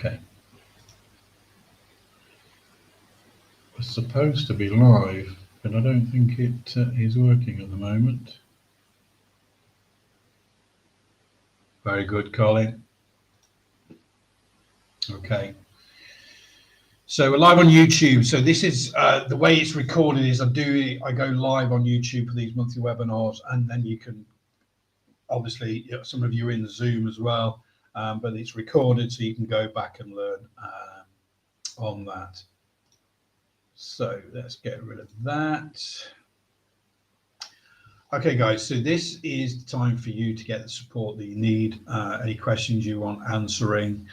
Okay. We're supposed to be live, but I don't think it is working at the moment. Very good, Colin. Okay. So we're live on YouTube. So this is the way it's recorded is I go live on YouTube for these monthly webinars, and then you can obviously, some of you are in Zoom as well, but it's recorded so you can go back and learn on that. So let's get rid of that. Okay, guys, so this is the time for you to get the support that you need. Any questions you want answering,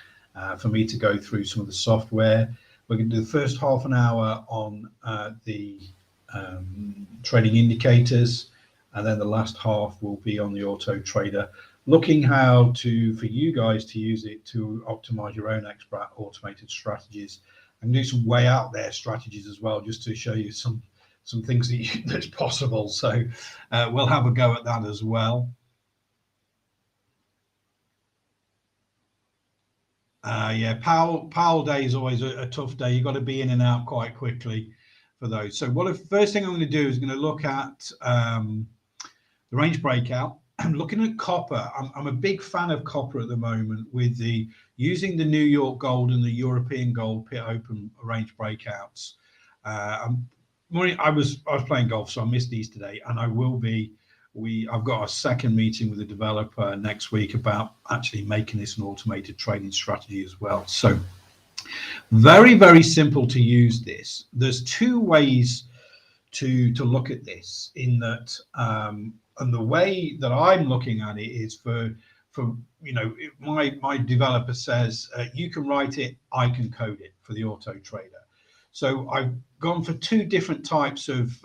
for me to go through some of the software. We're going to do the first half an hour on the trading indicators, and then the last half will be on the Autotrader, looking how for you guys to use it to optimize your own xBrat automated strategies, and do some way out there strategies as well, just to show you some things that's possible. So we'll have a go at that as well. Yeah, Powell Day is always a tough day. You've got to be in and out quite quickly for those. So first thing I'm going to do is going to look at the range breakout. I'm looking at copper. I'm a big fan of copper at the moment with using the New York gold and the European gold pit open range breakouts. I was playing golf, so I missed these today, and I will be. I've got a second meeting with a developer next week about actually making this an automated trading strategy as well. So very, very simple to use this. There's two ways to look at this in that, and the way that I'm looking at it is for my developer says you can write it, I can code it for the Autotrader. So I've gone for two different types of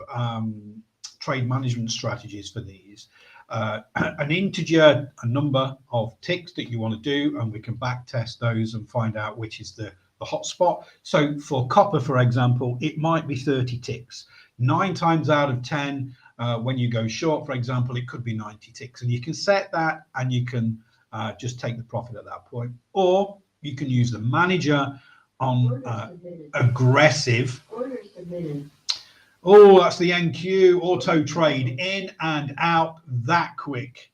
trade management strategies for these. An integer, a number of ticks that you want to do, and we can back test those and find out which is the hot spot. So for copper, for example, it might be 30 ticks. 9 times out of 10, when you go short, for example, it could be 90 ticks, and you can set that and you can just take the profit at that point. Or you can use the manager on aggressive. Oh, that's the NQ auto trade, in and out that quick.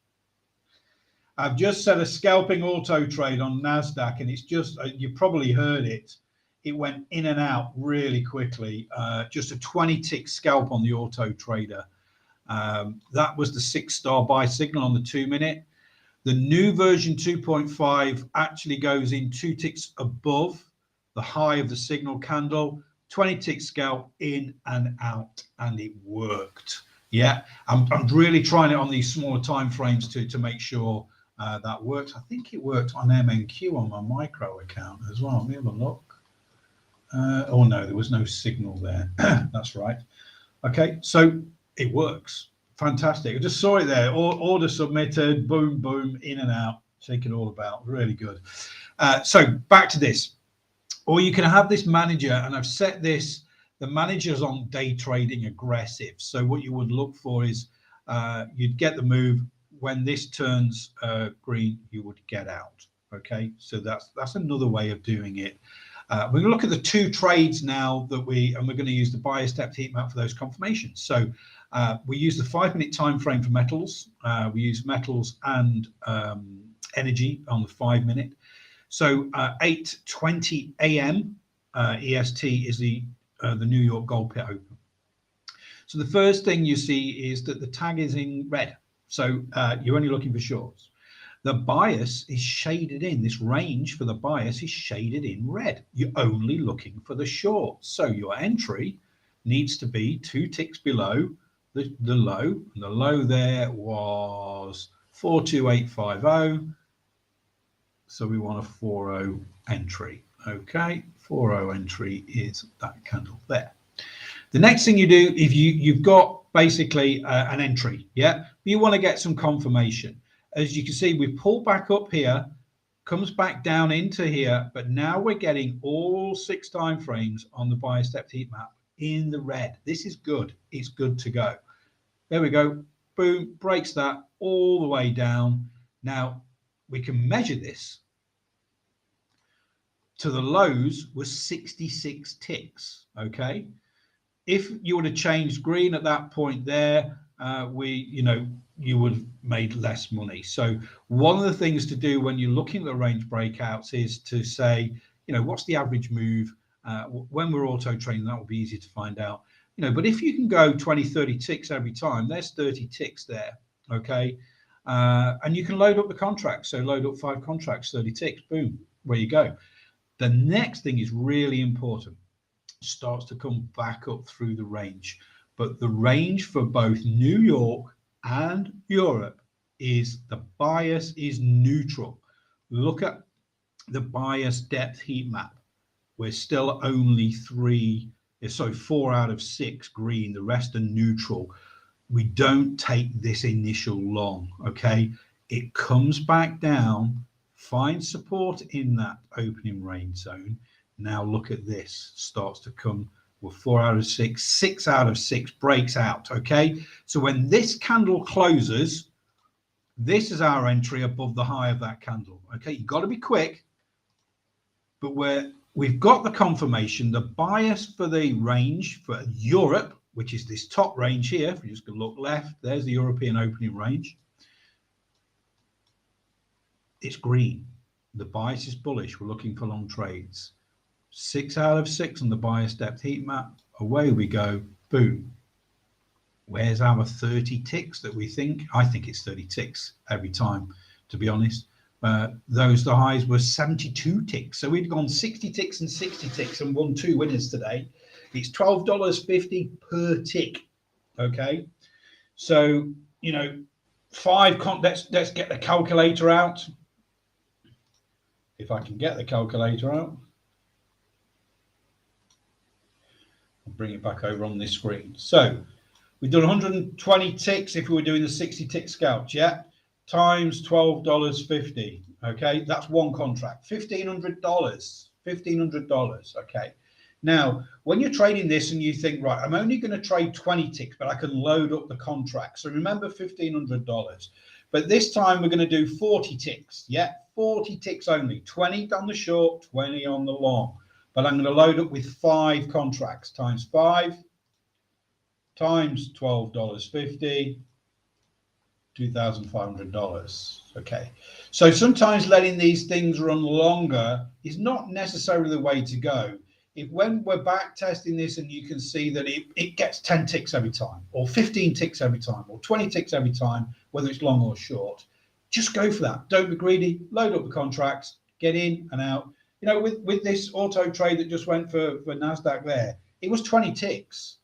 I've just set a scalping auto trade on NASDAQ, and it's just, you probably heard it. It went in and out really quickly. Just a 20 tick scalp on the Autotrader. That was the 6-star buy signal on the 2-minute. The new version 2.5 actually goes in 2 ticks above the high of the signal candle. 20 tick scalp, in and out, and it worked. Yeah, I'm really trying it on these smaller time frames to make sure that works. I think it worked on MNQ on my micro account as well. Let me have a look. Oh no, there was no signal there. That's right. Okay, so it works. Fantastic. I just saw it there. Order submitted. Boom, boom, in and out. Shake it all about. Really good. So back to this. Or you can have this manager, and I've set this, the manager's on day trading aggressive. So what you would look for is you'd get the move. When this turns green, you would get out. Okay, so that's another way of doing it. We're going to look at the two trades now that we're going to use the bias depth heat map for those confirmations. So we use the 5-minute time frame for metals. We use metals and energy on the 5-minute. So 8:20 a.m. EST is the New York gold pit open. So the first thing you see is that the tag is in red. So you're only looking for shorts. The bias is shaded in. This range for the bias is shaded in red. You're only looking for the shorts. So your entry needs to be 2 ticks below the low. And the low there was 42850. So we want a 4.0 entry. Okay, 4.0 entry is that candle there. The next thing you do, if you've got basically an entry, yeah, but you want to get some confirmation. As you can see, we pull back up here, comes back down into here, but now we're getting all 6 time frames on the bias depth heat map in the red. This is good. It's good to go. There we go. Boom, breaks that all the way down. Now we can measure this. to the lows was 66 ticks. Okay, if you would have changed green at that point there, you would have made less money. So one of the things to do when you're looking at the range breakouts is to say, what's the average move? When we're auto trading, that will be easy to find out. But if you can go 20, 30 ticks every time, there's 30 ticks there. Okay, and you can load up the contracts. So load up 5 contracts, 30 ticks, boom, where you go. The next thing is really important. Starts to come back up through the range, but the range for both New York and Europe is the bias is neutral. Look at the bias depth heat map. We're still only 4 out of 6 green, the rest are neutral. We don't take this initial long. Okay, it comes back down, finds support in that opening range zone. Now look at this, starts to come with 4 out of 6, 6 out of 6 breaks out. Okay, so when this candle closes, this is our entry above the high of that candle. Okay, you've got to be quick, but we've got the confirmation. The bias for the range for Europe, which is this top range here, if you just look left, there's the European opening range. It's green. The bias is bullish. We're looking for long trades. 6 out of 6 on the bias depth heat map. Away we go. Boom. Where's our 30 ticks that we think? I think it's 30 ticks every time, to be honest. The highs were 72 ticks. So we'd gone 60 ticks and 60 ticks and won 2 winners today. It's $12.50 per tick. Okay. So, 5, let's get the calculator out. If I can get the calculator out. I'll bring it back over on this screen. So we've done 120 ticks if we were doing the 60 tick scalps, yeah? Times $12.50. Okay, that's one contract. $1,500. $1,500. Okay. Now, when you're trading this and you think, right, I'm only going to trade 20 ticks, but I can load up the contract. So remember $1,500. But this time we're going to do 40 ticks. Yeah, 40 ticks only. 20 on the short, 20 on the long. But I'm going to load up with 5 contracts times 5 times $12.50. $2,500. Okay, so sometimes letting these things run longer is not necessarily the way to go. If when we're back testing this and you can see that it gets 10 ticks every time, or 15 ticks every time, or 20 ticks every time, whether it's long or short, just go for that. Don't be greedy. Load up the contracts, get in and out. With this auto trade that just went for NASDAQ there, it was 20 ticks.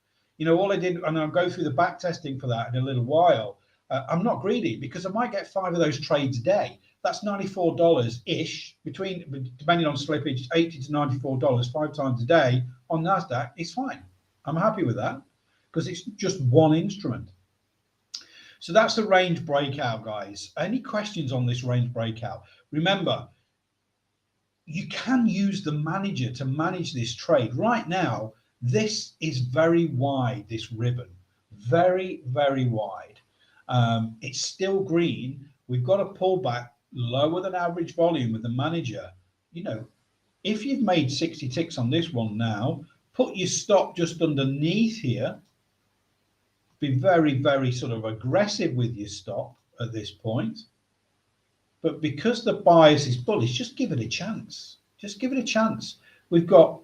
All I did, and I'll go through the back testing for that in a little while. I'm not greedy because I might get 5 of those trades a day. That's $94-ish, depending on slippage, $80 to $94, 5 times a day on NASDAQ. It's fine. I'm happy with that because it's just one instrument. So that's the range breakout, guys. Any questions on this range breakout? Remember, you can use the manager to manage this trade. Right now, this is very wide, this ribbon. Very, very wide. It's still green. We've got a pullback lower than average volume with the manager. If you've made 60 ticks on this one now, put your stop just underneath here. Be very, very sort of aggressive with your stop at this point. But because the bias is bullish, just give it a chance. Just give it a chance. We've got,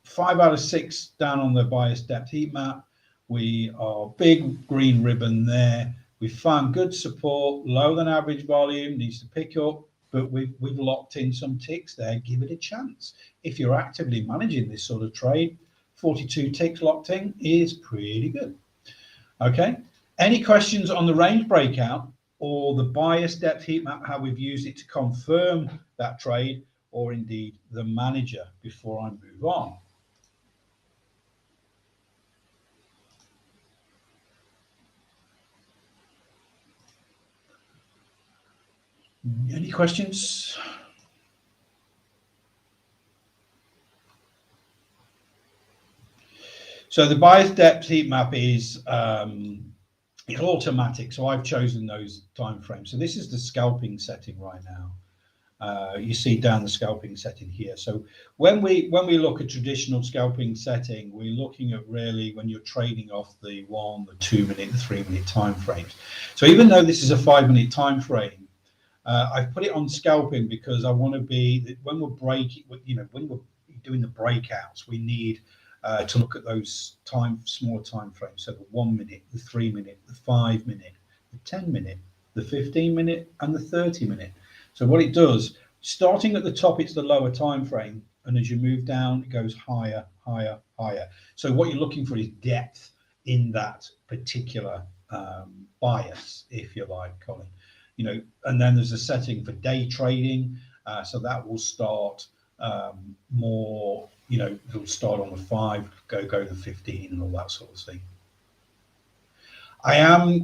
5 out of 6 down on the bias depth heat map. We are big green ribbon there. We found good support, lower than average volume, needs to pick up, but we've locked in some ticks there. Give it a chance. If you're actively managing this sort of trade, 42 ticks locked in is pretty good. Okay. Any questions on the range breakout or the bias depth heat map, how we've used it to confirm that trade, or indeed the manager before I move on? Any questions? So the bias depth heat map is automatic. So I've chosen those time frames. So this is the scalping setting right now. You see down the scalping setting here. So when we look at traditional scalping setting, we're looking at really when you're trading off the 1, the 2 minute, the 3 minute time frames. So even though this is a 5 minute time frame, I've put it on scalping because I want to be, when we're breaking, when we're doing the breakouts, we need to look at those smaller time frames. So the 1 minute, the 3 minute, the 5 minute, the 10 minute, the 15 minute, and the 30 minute. So what it does, starting at the top, it's the lower time frame, and as you move down, it goes higher, higher, higher. So what you're looking for is depth in that particular bias, if you like, Colin. And then there's a setting for day trading, so that will start more. It'll start on the 5, go to the 15, and all that sort of thing.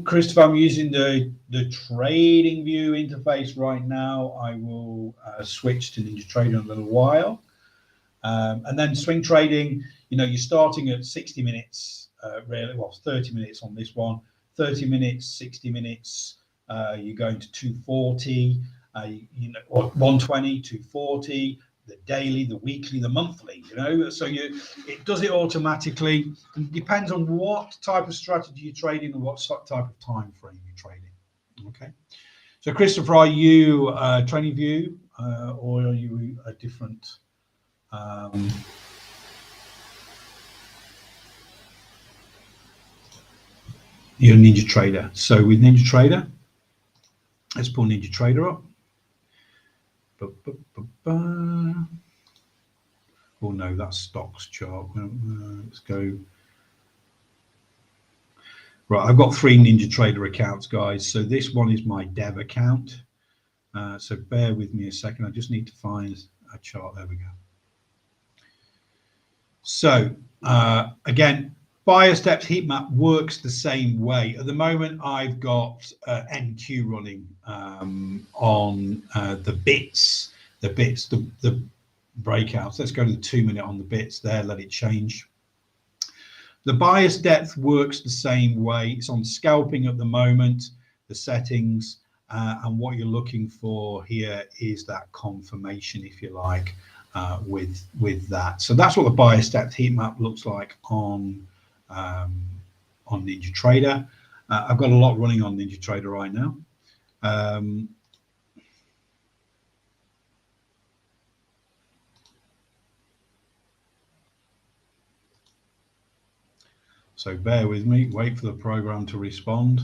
Christopher, I'm using the trading view interface right now. I will switch to NinjaTrader in a little while. And then swing trading, you're starting at 60 minutes, really, well, 30 minutes on this one, 30 minutes, 60 minutes, you're going to 240, 120, 240, the daily, the weekly, the monthly, so it does it automatically. It depends on what type of strategy you're trading and what type of time frame you're trading. Okay, so Christopher, are you Trading View or are you a different you're NinjaTrader? So with NinjaTrader, let's pull NinjaTrader up. Oh no, that's stocks chart. Let's go. Right, I've got 3 NinjaTrader accounts, guys. So this one is my dev account. So bear with me a second. I just need to find a chart. There we go. So again, bias depth heat map works the same way. At the moment, I've got NQ running on the bits, the breakouts. Let's go to the 2 minute on the bits there, let it change. The bias depth works the same way. It's on scalping at the moment, the settings, and what you're looking for here is that confirmation, if you like, with that. So that's what the bias depth heat map looks like on NinjaTrader. I've got a lot running on NinjaTrader right now. So bear with me, wait for the program to respond.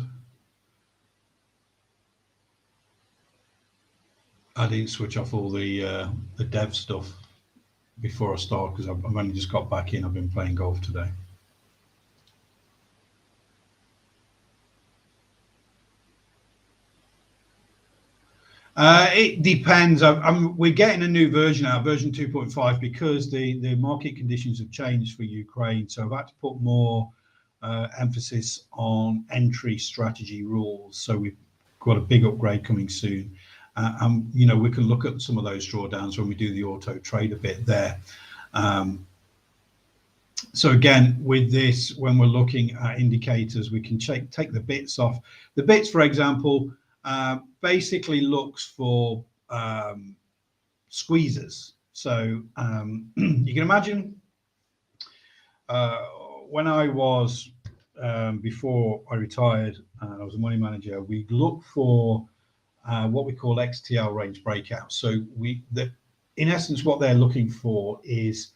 I didn't switch off all the dev stuff before I start because I've only just got back in. I've been playing golf today. It depends. We're getting a new version now, version 2.5, because the market conditions have changed for Ukraine. So I've had to put more emphasis on entry strategy rules. So we've got a big upgrade coming soon. And we can look at some of those drawdowns when we do the Autotrader bit there. So again, with this, when we're looking at indicators, we can take the bits off. The bits, for example, basically looks for squeezes. So you can imagine when I was, before I retired, I was a money manager, we look for what we call XTL range breakout. So in essence, what they're looking for is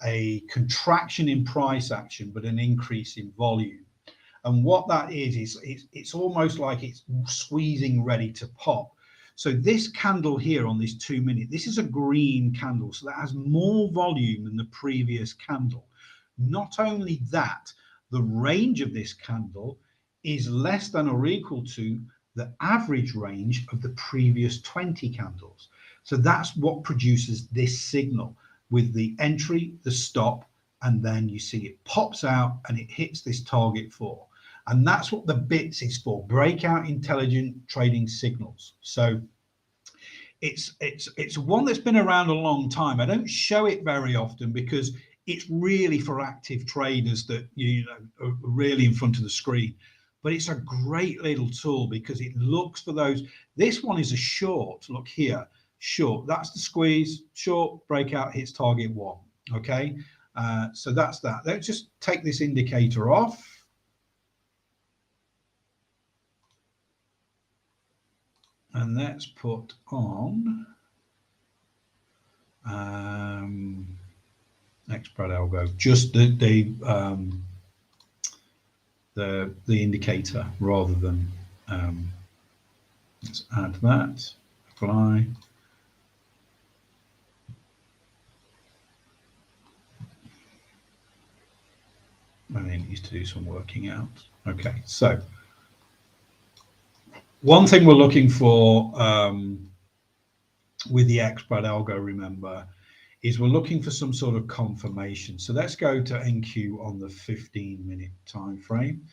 a contraction in price action, but an increase in volume. And what that is it's almost like it's squeezing ready to pop. So this candle here on this 2 minute, this is a green candle, so that has more volume than the previous candle. Not only that, the range of this candle is less than or equal to the average range of the previous 20 candles. So that's what produces this signal with the entry, the stop, and then you see it pops out and it hits this target for. And that's what the bits is for, breakout intelligent trading signals. So it's one that's been around a long time. I don't show it very often because it's really for active traders that are really in front of the screen. But it's a great little tool because it looks for those. This one is a short, look here. short. That's the squeeze. Short breakout hits target 1. Okay, so that's that. Let's just take this indicator off. And let's put on xBrat algo, just the indicator rather than let's add that, apply. I need to do some working out. Okay, so one thing we're looking for with the xBrat algo, remember, is we're looking for some sort of confirmation. So let's go to NQ on the 15-minute time frame.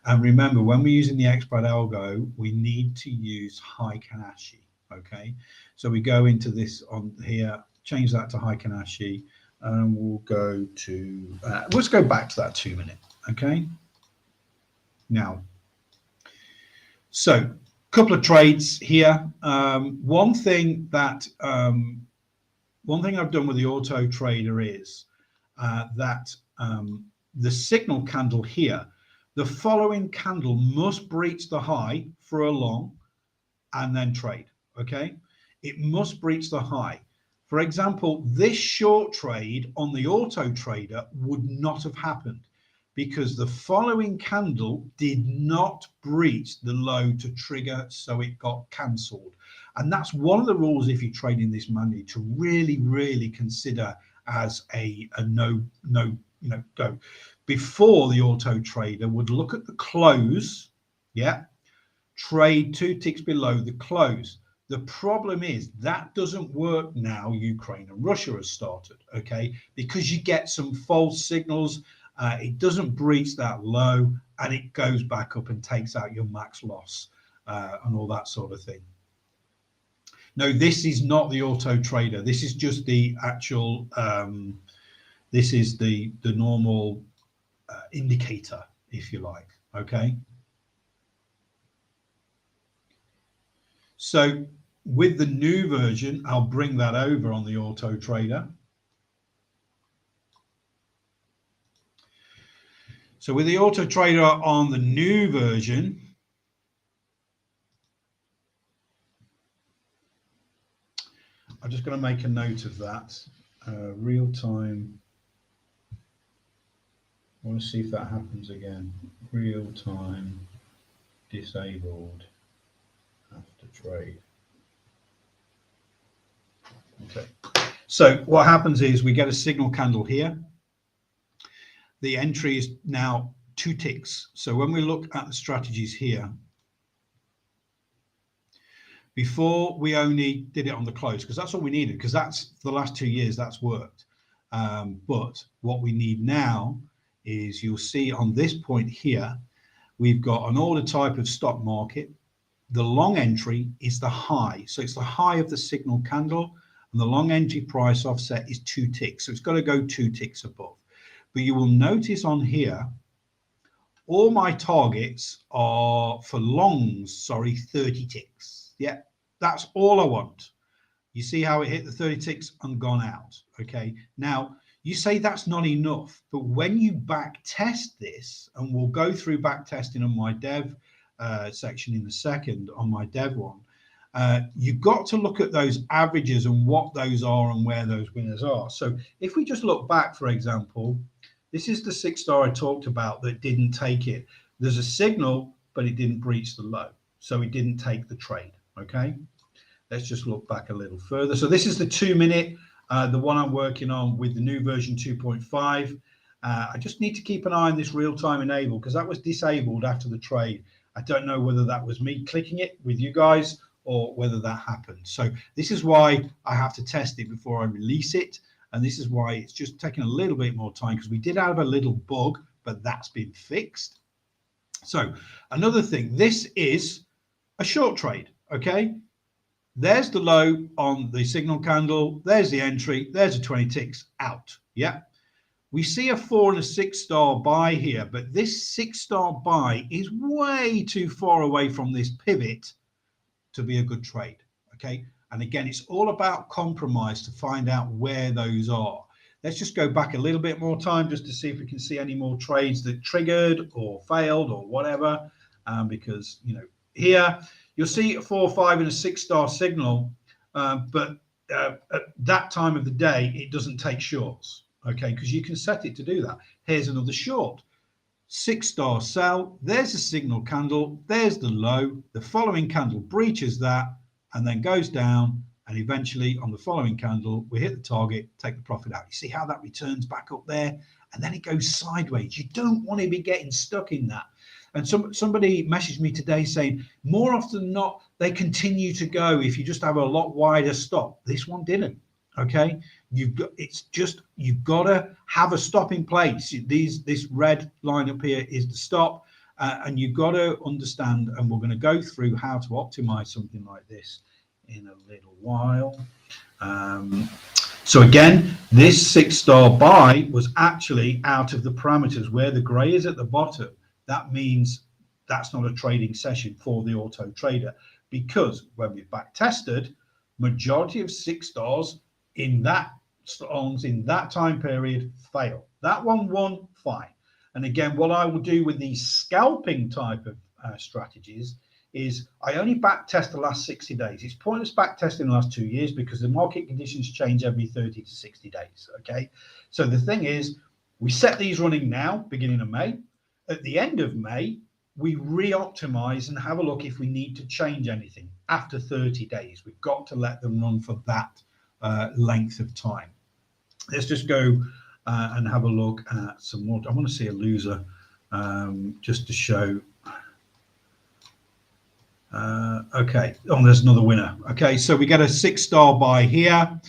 And remember, when we're using the xBrat algo, we need to use high Kanashi. Okay, so we go into this on here, change that to high Kanashi, and we'll go to let's go back to that 2-minute. Okay, now, so a couple of trades here. One thing I've done with the Autotrader is that the signal candle here, the following candle must breach the high for a long and then trade. Okay, it must breach the high. For example, this short trade on the Autotrader would not have happened because the following candle did not breach the low to trigger, so it got cancelled. And that's one of the rules if you're trading this manually to really consider as a no go. Before the Autotrader would look at the close, yeah, trade 2 ticks below the close. The problem is that doesn't work now Ukraine and Russia has started, okay, because you get some false signals. It doesn't breach that low and it goes back up and takes out your max loss and all that sort of thing. No, this is not the Autotrader. This is just the actual, this is the normal indicator, if you like, okay? So with the new version, I'll bring that over on the Autotrader. So with the Autotrader on the new version, I'm just going to make a note of that. Real time. I want to see if that happens again. Real time disabled after trade. Okay. So what happens is we get a signal candle here. The entry is now 2 ticks. So when we look at the strategies here, before we only did it on the close because that's all we needed, because that's for the last 2 years that's worked. But what we need now is, you'll see on this point here, we've got an order type of stock market. The long entry is the high. So it's the high of the signal candle, and the long entry price offset is 2 ticks. So it's got to go 2 ticks above. But you will notice on here, all my targets are for longs, 30 ticks. Yeah, that's all I want. You see how it hit the 30 ticks and gone out. Okay, now you say that's not enough, but when you back test this, and we'll go through back testing on my dev section in a second on my dev one, you've got to look at those averages and what those are and where those winners are. So if we just look back, for example, this is the 6-star I talked about that didn't take it. There's a signal, but it didn't breach the low, so it didn't take the trade. Okay, let's just look back a little further. So this is the 2-minute, the one I'm working on with the new version 2.5. I just need to keep an eye on this real-time enable because that was disabled after the trade. I don't know whether that was me clicking it with you guys or whether that happened. So this is why I have to test it before I release it. And this is why it's just taking a little bit more time, because we did have a little bug, but that's been fixed. So another thing, this is a short trade, okay? There's the low on the signal candle. There's the entry. There's a 20 ticks out. Yeah. We see a 4 and a 6-star buy here, but this 6-star buy is way too far away from this pivot to be a good trade. Okay. And again, it's all about compromise to find out where those are. Let's just go back a little bit more time just to see if we can see any more trades that triggered or failed or whatever. Because, you know, here you'll see a 4, 5 and a 6-star signal, but at that time of the day, it doesn't take shorts, okay, because you can set it to do that. Here's another short. 6-star sell, there's a signal candle, there's the low, the following candle breaches that and then goes down, and eventually on the following candle we hit the target, take the profit out. You see how that returns back up there and then it goes sideways. You don't want to be getting stuck in that. And somebody messaged me today saying more often than not they continue to go if you just have a lot wider stop. This one didn't. Okay, you've got to have a stop in place. This red line up here is the stop, and you've got to understand, and we're going to go through how to optimize something like this in a little while. So again, this 6-star buy was actually out of the parameters. Where the gray is at the bottom, that means that's not a trading session for the auto trader, because when we back tested, majority of 6-stars in that time period fail. That one won, fine. And again, what I will do with these scalping type of strategies is I only back test the last 60 days. It's pointless back testing the last 2 years because the market conditions change every 30 to 60 days. Okay, so the thing is, we set these running now, beginning of May. At the end of May, we re-optimize and have a look if we need to change anything after 30 days. We've got to let them run for that length of time. Let's just go and have a look at some more. I want to see a loser just to show. Okay, oh, there's another winner. Okay, so we get a 6-star buy here.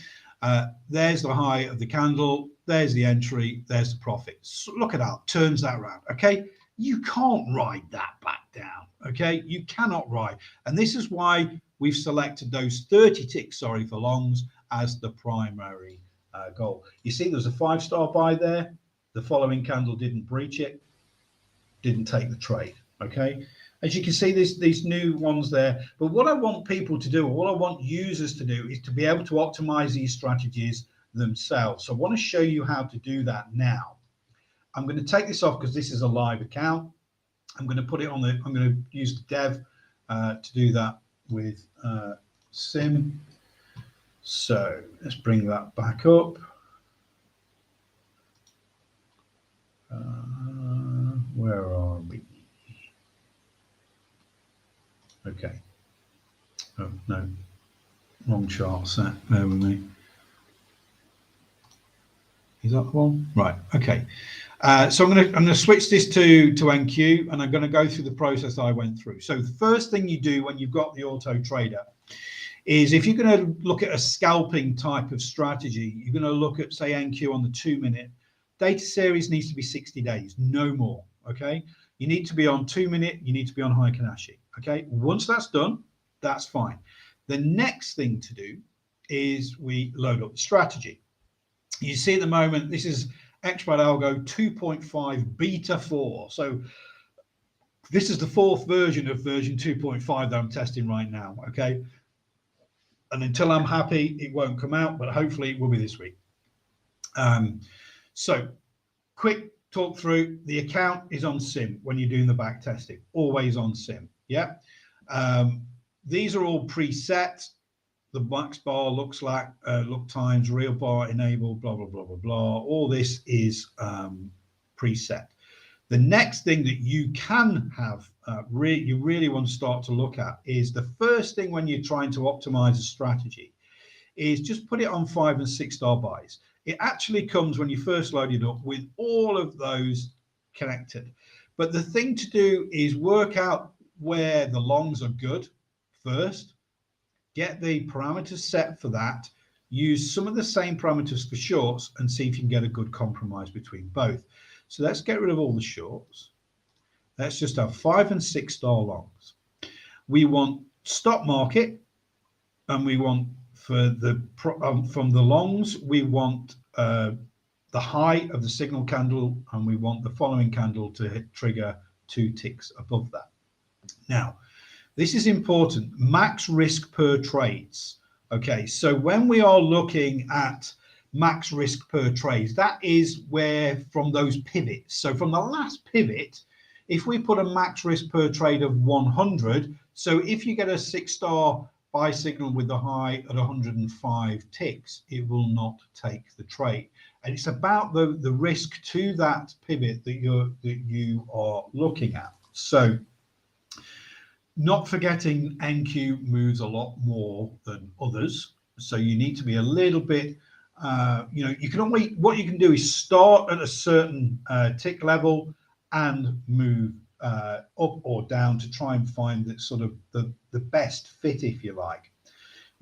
There's the high of the candle. There's the entry. There's the profit. So look at that, turns that around. Okay, you can't ride that back down. Okay, you cannot ride. And this is why we've selected those 30 ticks, sorry, for longs as the primary goal. You see there's a 5-star buy there. The following candle didn't breach it, didn't take the trade. Okay, as you can see, these new ones there. But what I want people to do, or what I want users to do, is to be able to optimize these strategies themselves. So I want to show you how to do that now. I'm going to take this off because this is a live account. I'm going to put it on the, I'm going to use the dev to do that with sim. So let's bring that back up. Where are we? Okay. Oh, no. Wrong chart set. Bear with me. Is that the one? Right. Okay. So I'm going to switch this to NQ, and I'm going to go through the process I went through. So the first thing you do when you've got the auto trader is, if you're going to look at a scalping type of strategy, you're going to look at, say, NQ on the 2-minute. Data series needs to be 60 days, no more. Okay. You need to be on 2-minute. You need to be on Heikin-Ashi. Okay. Once that's done, that's fine. The next thing to do is we load up the strategy. You see at the moment, this is xBrat Algo 2.5 beta 4. So this is the 4th version of version 2.5 that I'm testing right now. Okay. And until I'm happy, it won't come out, but hopefully it will be this week. So quick talk through. The account is on sim when you're doing the back testing, always on sim. Yeah. These are all preset. The max bar looks like look times, real bar enabled, blah, blah, blah, blah, blah. All this is preset. The next thing that you can have, you really want to start to look at, is the first thing when you're trying to optimize a strategy is just put it on 5 and 6-star buys. It actually comes when you first load it up with all of those connected. But the thing to do is work out where the longs are good first. Get the parameters set for that. Use some of the same parameters for shorts and see if you can get a good compromise between both. So let's get rid of all the shorts. Let's just have 5 and 6-star longs. We want stop market, and we want for the from the longs, we want the high of the signal candle, and we want the following candle to trigger 2 ticks above that. Now, this is important. Max risk per trades. Okay, so when we are looking at max risk per trade, that is where from those pivots. So from the last pivot, if we put a max risk per trade of 100, so if you get a 6-star buy signal with the high at 105 ticks, it will not take the trade. And it's about the risk to that pivot that you are looking at. So not forgetting NQ moves a lot more than others, so you need to be a little bit you can only, what you can do is start at a certain tick level and move up or down to try and find that sort of the best fit, if you like.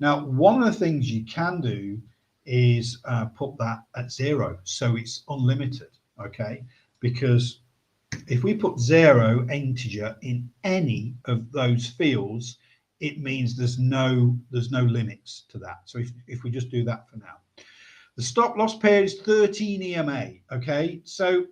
Now, one of the things you can do is put that at 0, so it's unlimited, okay? Because if we put 0 integer in any of those fields, it means there's no limits to that. So if we just do that for now, the stop loss pair is 13 EMA. Okay, so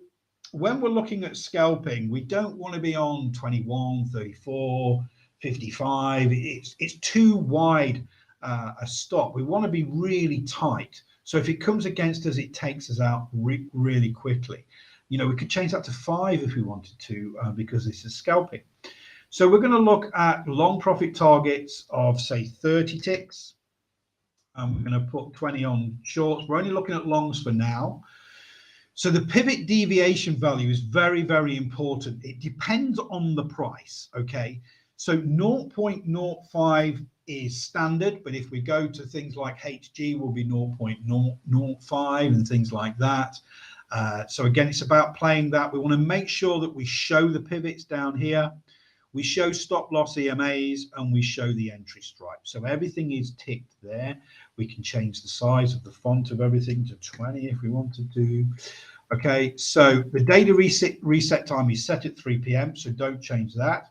when we're looking at scalping, we don't want to be on 21, 34, 55. It's too wide a stop. We want to be really tight. So if it comes against us, it takes us out really quickly. You know, we could change that to 5 if we wanted to, because this is scalping. So we're going to look at long profit targets of, say, 30 ticks. And we're going to put 20 on shorts. We're only looking at longs for now. So the pivot deviation value is very, very important. It depends on the price, okay? So 0.05 is standard, but if we go to things like HG, will be 0.005 and things like that. So again, it's about playing that. We want to make sure that we show the pivots down here. We show stop loss EMAs and we show the entry stripe. So everything is ticked there. We can change the size of the font of everything to 20 if we wanted to. Okay, so the data reset time is set at 3 p.m. So don't change that.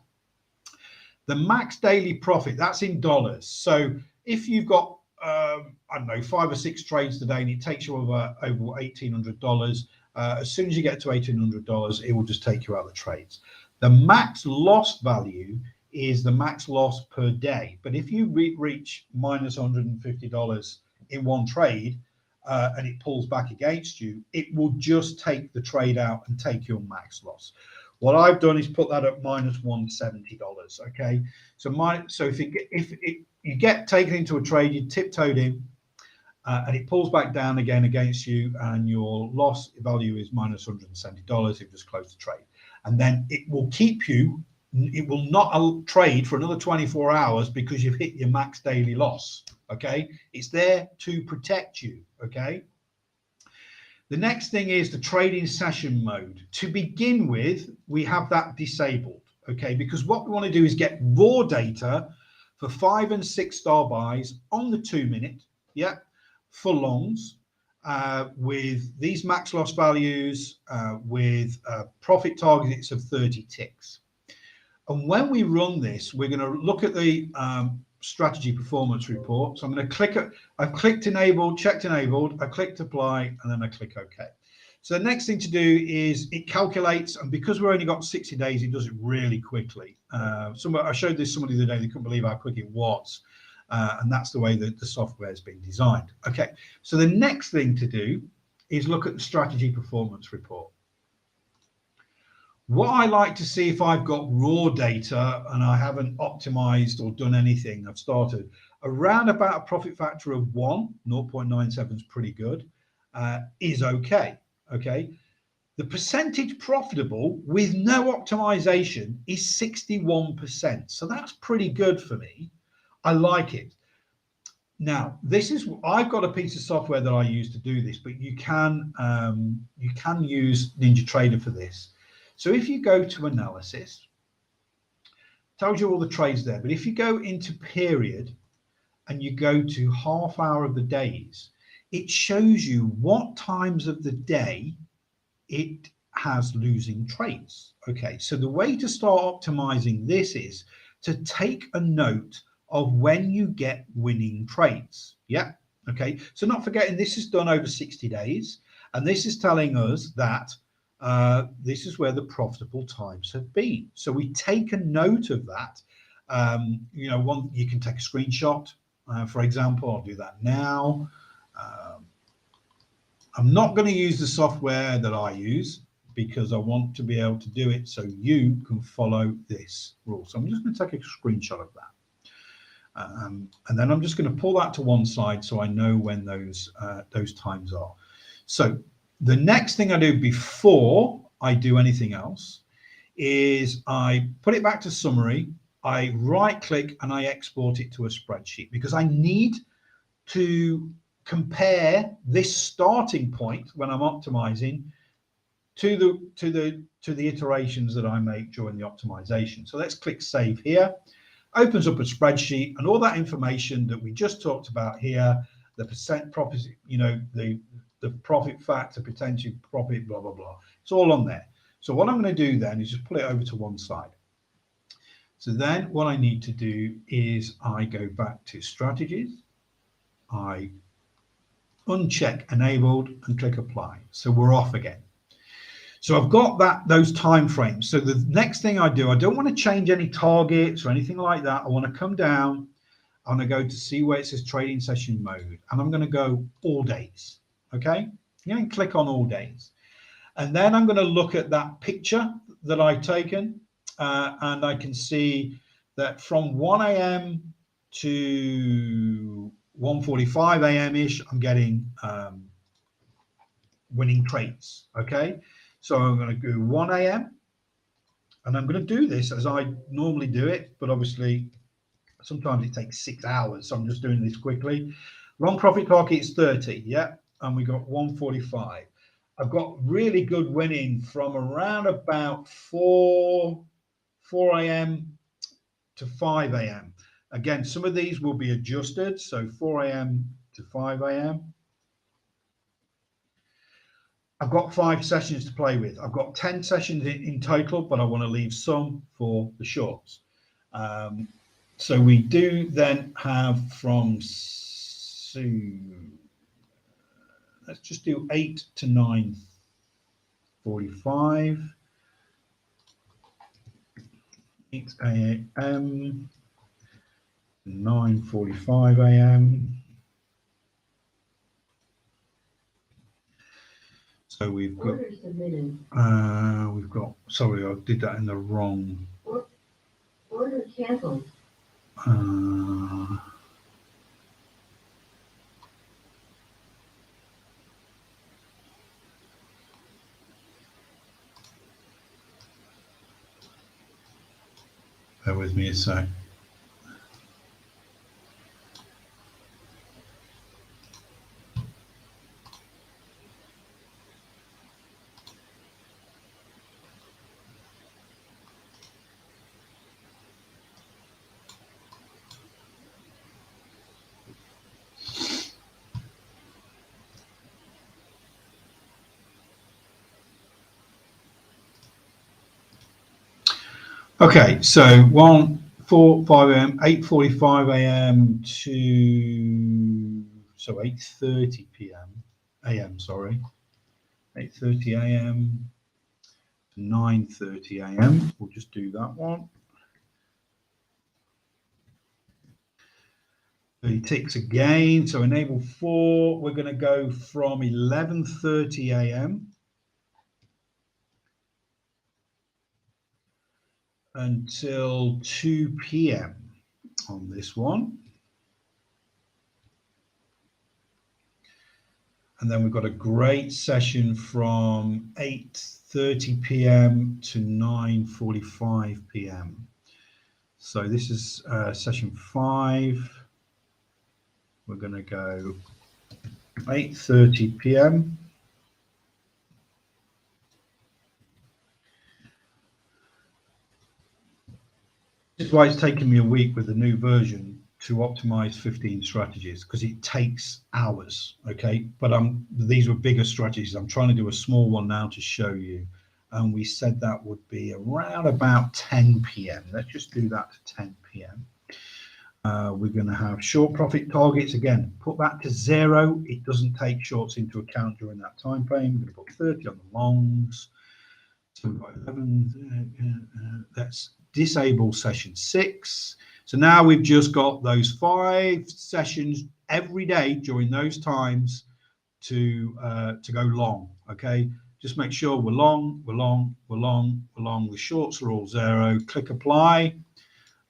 The max daily profit, that's in dollars. So if you've got, I don't know, 5 or 6 trades today and it takes you over $1,800, as soon as you get to $1,800, it will just take you out of the trades. The max loss value is the max loss per day. But if you reach minus $150 in one trade and it pulls back against you, it will just take the trade out and take your max loss. What I've done is put that at minus $170. Okay, so if you get taken into a trade, you tiptoed in, and it pulls back down again against you, and your loss value is minus $170. You've just closed the trade, and then it will keep you. It will not trade for another 24 hours because you've hit your max daily loss. Okay, it's there to protect you. Okay. The next thing is the trading session mode. To begin with, we have that disabled. Okay, because what we want to do is get raw data for 5 and 6 star buys on the 2 minute. Yeah. For longs, with these max loss values, with profit targets of 30 ticks. And when we run this, we're going to look at the strategy performance report. So I'm going to click it. I've clicked enabled, checked enabled, I clicked apply, and then I click OK. So the next thing to do is it calculates, and because we've only got 60 days, it does it really quickly. I showed this somebody the other day, they couldn't believe how quick it was. And that's the way that the software has been designed. Okay, so the next thing to do is look at the strategy performance report. What I like to see if I've got raw data and I haven't optimized or done anything, I've started around about a profit factor of 0.97 is pretty good, is okay. Okay, the percentage profitable with no optimization is 61%. So that's pretty good for me. I like it. Now, I've got a piece of software that I use to do this, but you can use NinjaTrader for this. So if you go to analysis, tells you all the trades there, but if you go into period and you go to half hour of the days, it shows you what times of the day it has losing trades. Okay, so the way to start optimizing this is to take a note of when you get winning trades. Yeah, okay, so not forgetting this is done over 60 days, and this is telling us that this is where the profitable times have been. So we take a note of that. You know, you can take a screenshot, for example. I'll do that now. I'm not going to use the software that I use because I want to be able to do it so you can follow this rule. So I'm just going to take a screenshot of that. And then I'm just going to pull that to one side so I know when those times are. So the next thing I do before I do anything else is I put it back to summary, I right click and I export it to a spreadsheet because I need to compare this starting point when I'm optimizing to the iterations that I make during the optimization. So let's click save here. Opens up a spreadsheet and all that information that we just talked about here, the percent profit, you know, the profit factor, potential profit, blah, blah, blah. It's all on there. So what I'm going to do then is just pull it over to one side. So then what I need to do is I go back to strategies. I uncheck enabled and click apply. So we're off again. So I've got those time frames. So the next thing I do, I don't want to change any targets or anything like that. I want to come down. I'm going to go to see where it says trading session mode, and I'm going to go all days. Okay, you can click on all days, and then I'm going to look at that picture that I've taken, and I can see that from 1 a.m. to 1:45 a.m. ish, I'm getting winning trades. Okay, so I'm going to go 1 a.m. and I'm going to do this as I normally do it, but obviously sometimes it takes 6 hours, so I'm just doing this quickly. Long profit target is 30, yeah, and we got 145. I've got really good winning from around about 4 a.m. to 5 a.m. Again, some of these will be adjusted, so 4 a.m. to 5 a.m. I've got 5 sessions to play with. I've got 10 sessions in total, but I want to leave some for the shorts. So we do then have from, let's just do 8 to 9:45. 8 a.m. 9:45 a.m. So we've got, sorry, I did that in the wrong. Order canceled. Bear with me a sec. Okay, so 1, 4, 5 a.m., 8:45 a.m. to 8:30 p.m. a.m. Sorry, 8:30 a.m. to 9:30 a.m. We'll just do that one. 30 ticks again. So enable 4. We're going to go from 11:30 a.m. until 2 p.m. on this one. And then we've got a great session from 8:30 p.m. to 9:45 p.m. So this is session 5. We're going to go 8:30 p.m. This is why it's taken me a week with the new version to optimize 15 strategies, because it takes hours. Okay, but these were bigger strategies. I'm trying to do a small one now to show you, and we said that would be around about 10 p.m. Let's just do that to 10 p.m. We're going to have short profit targets. Again, put that to 0. It doesn't take shorts into account during that time frame. We're going to put 30 on the longs. So we've got 11. Let's disable session 6. So now we've just got those 5 sessions every day during those times to go long. Okay, just make sure we're long, we're long, we're long, we're long. The shorts are all 0. Click apply.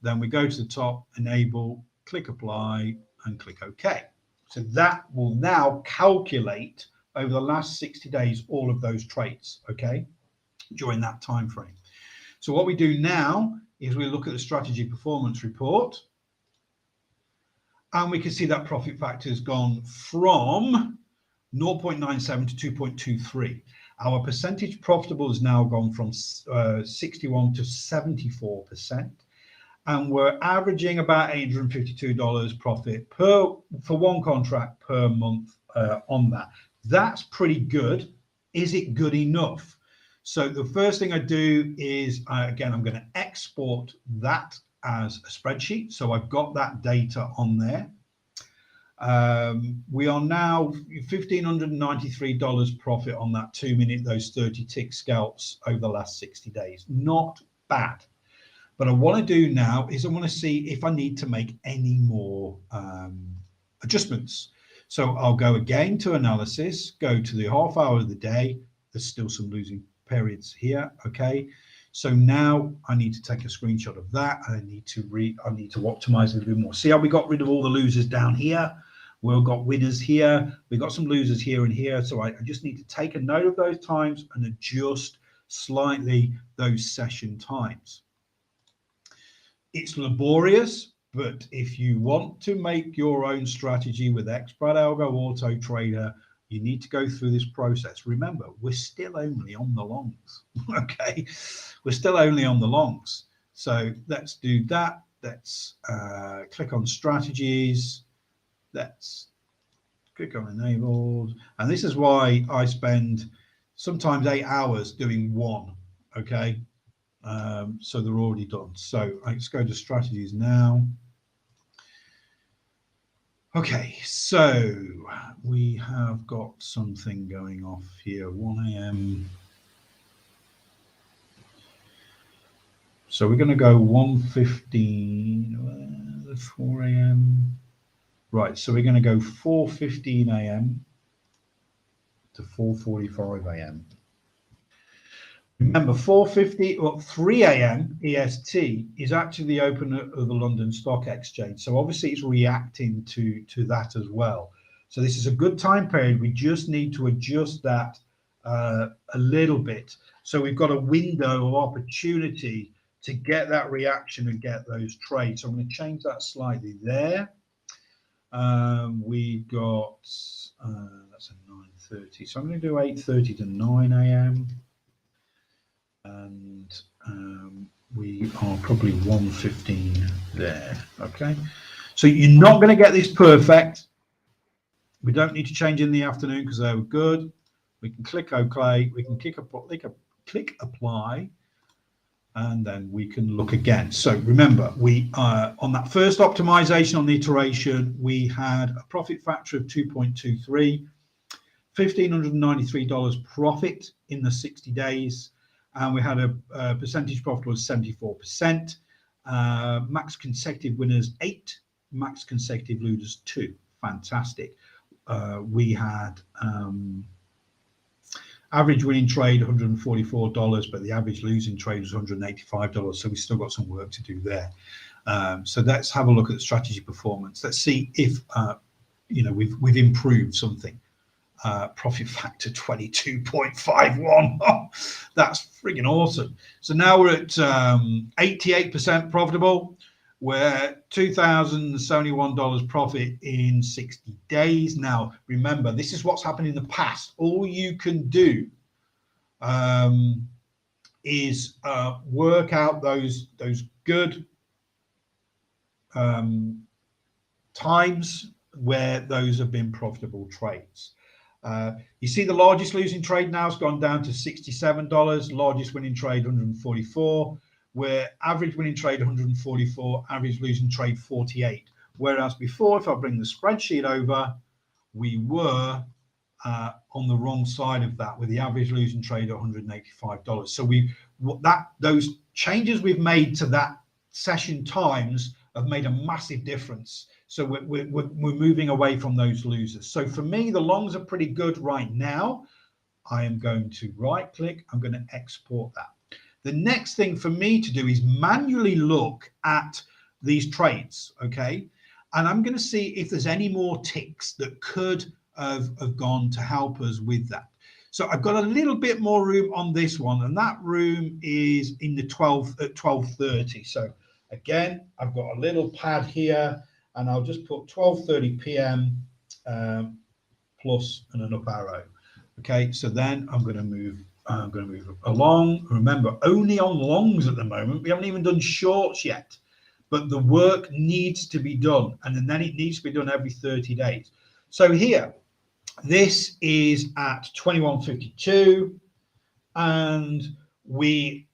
Then we go to the top, enable, click apply, and click OK. So that will now calculate over the last 60 days all of those trades, okay, during that time frame. So what we do now is we look at the strategy performance report, and we can see that profit factor has gone from 0.97 to 2.23. Our percentage profitable has now gone from 61 to 74%. And we're averaging about $852 profit for one contract per month on that. That's pretty good. Is it good enough? So the first thing I do is, again, I'm going to export that as a spreadsheet. So I've got that data on there. We are now $1,593 profit on that 2-minute, those 30 tick scalps over the last 60 days. Not bad. But I want to do now is I want to see if I need to make any more adjustments. So I'll go again to analysis, go to the half hour of the day. There's still some losing periods here. Okay. So now I need to take a screenshot of that. I need to optimize a little bit more. See how we got rid of all the losers down here? We've got winners here. We've got some losers here and here. So I just need to take a note of those times and adjust slightly those session times. It's laborious, but if you want to make your own strategy with xBrat Algo Autotrader, you need to go through this process. Remember, we're still only on the longs. Okay, we're still only on the longs. So let's do that. Let's click on strategies. Let's click on enabled. And this is why I spend sometimes 8 hours doing one. Okay. So they're already done. So let's go to strategies now. Okay, so we have got something going off here, 1 a.m. So we're going to go 1:15, 4 a.m. Right, so we're going to go 4:15 a.m. to 4:45 a.m. Remember, 4:50 or 3 a.m. EST is actually the open of the London Stock Exchange. So obviously it's reacting to that as well. So this is a good time period. We just need to adjust that a little bit. So we've got a window of opportunity to get that reaction and get those trades. So I'm going to change that slightly there. We've got, that's a 9:30. So I'm going to do 8:30 to 9 a.m. And we are probably 1:15 there. Okay, so you're not going to get this perfect. We don't need to change in the afternoon because they were good. We can click OK. We can click apply, and then we can look again. So remember, we on that first optimization on the iteration, we had a profit factor of 2.23, $1,593 profit in the 60 days. And we had a percentage profit was 74%. Max consecutive winners 8, max consecutive losers 2. Fantastic. We had average winning trade $144, but the average losing trade was $185. So we still got some work to do there. So let's have a look at the strategy performance. Let's see if we've improved something. Profit factor 22.51. Oh, that's friggin' awesome. So now we're at 88% profitable. We're $2,071 profit in 60 days. Now, remember, this is what's happened in the past. All you can do is work out those good times where those have been profitable trades. You see the largest losing trade now has gone down to $67, largest winning trade 144, where average winning trade 144, average losing trade 48. Whereas before, if I bring the spreadsheet over, we were on the wrong side of that with the average losing trade at $185. So those changes we've made to that session times have made a massive difference. So we're moving away from those losers. So for me, the longs are pretty good right now. I am going to right click. I'm going to export that. The next thing for me to do is manually look at these trades, okay? And I'm going to see if there's any more ticks that could have gone to help us with that. So I've got a little bit more room on this one, and that room is in the 12 at 12:30. So again, I've got a little pad here, and I'll just put 12:30 p.m. Plus and an up arrow. Okay, so then I'm going to move along. Remember, only on longs at the moment. We haven't even done shorts yet, but the work needs to be done, and then it needs to be done every 30 days. So here, this is at 21.52, and we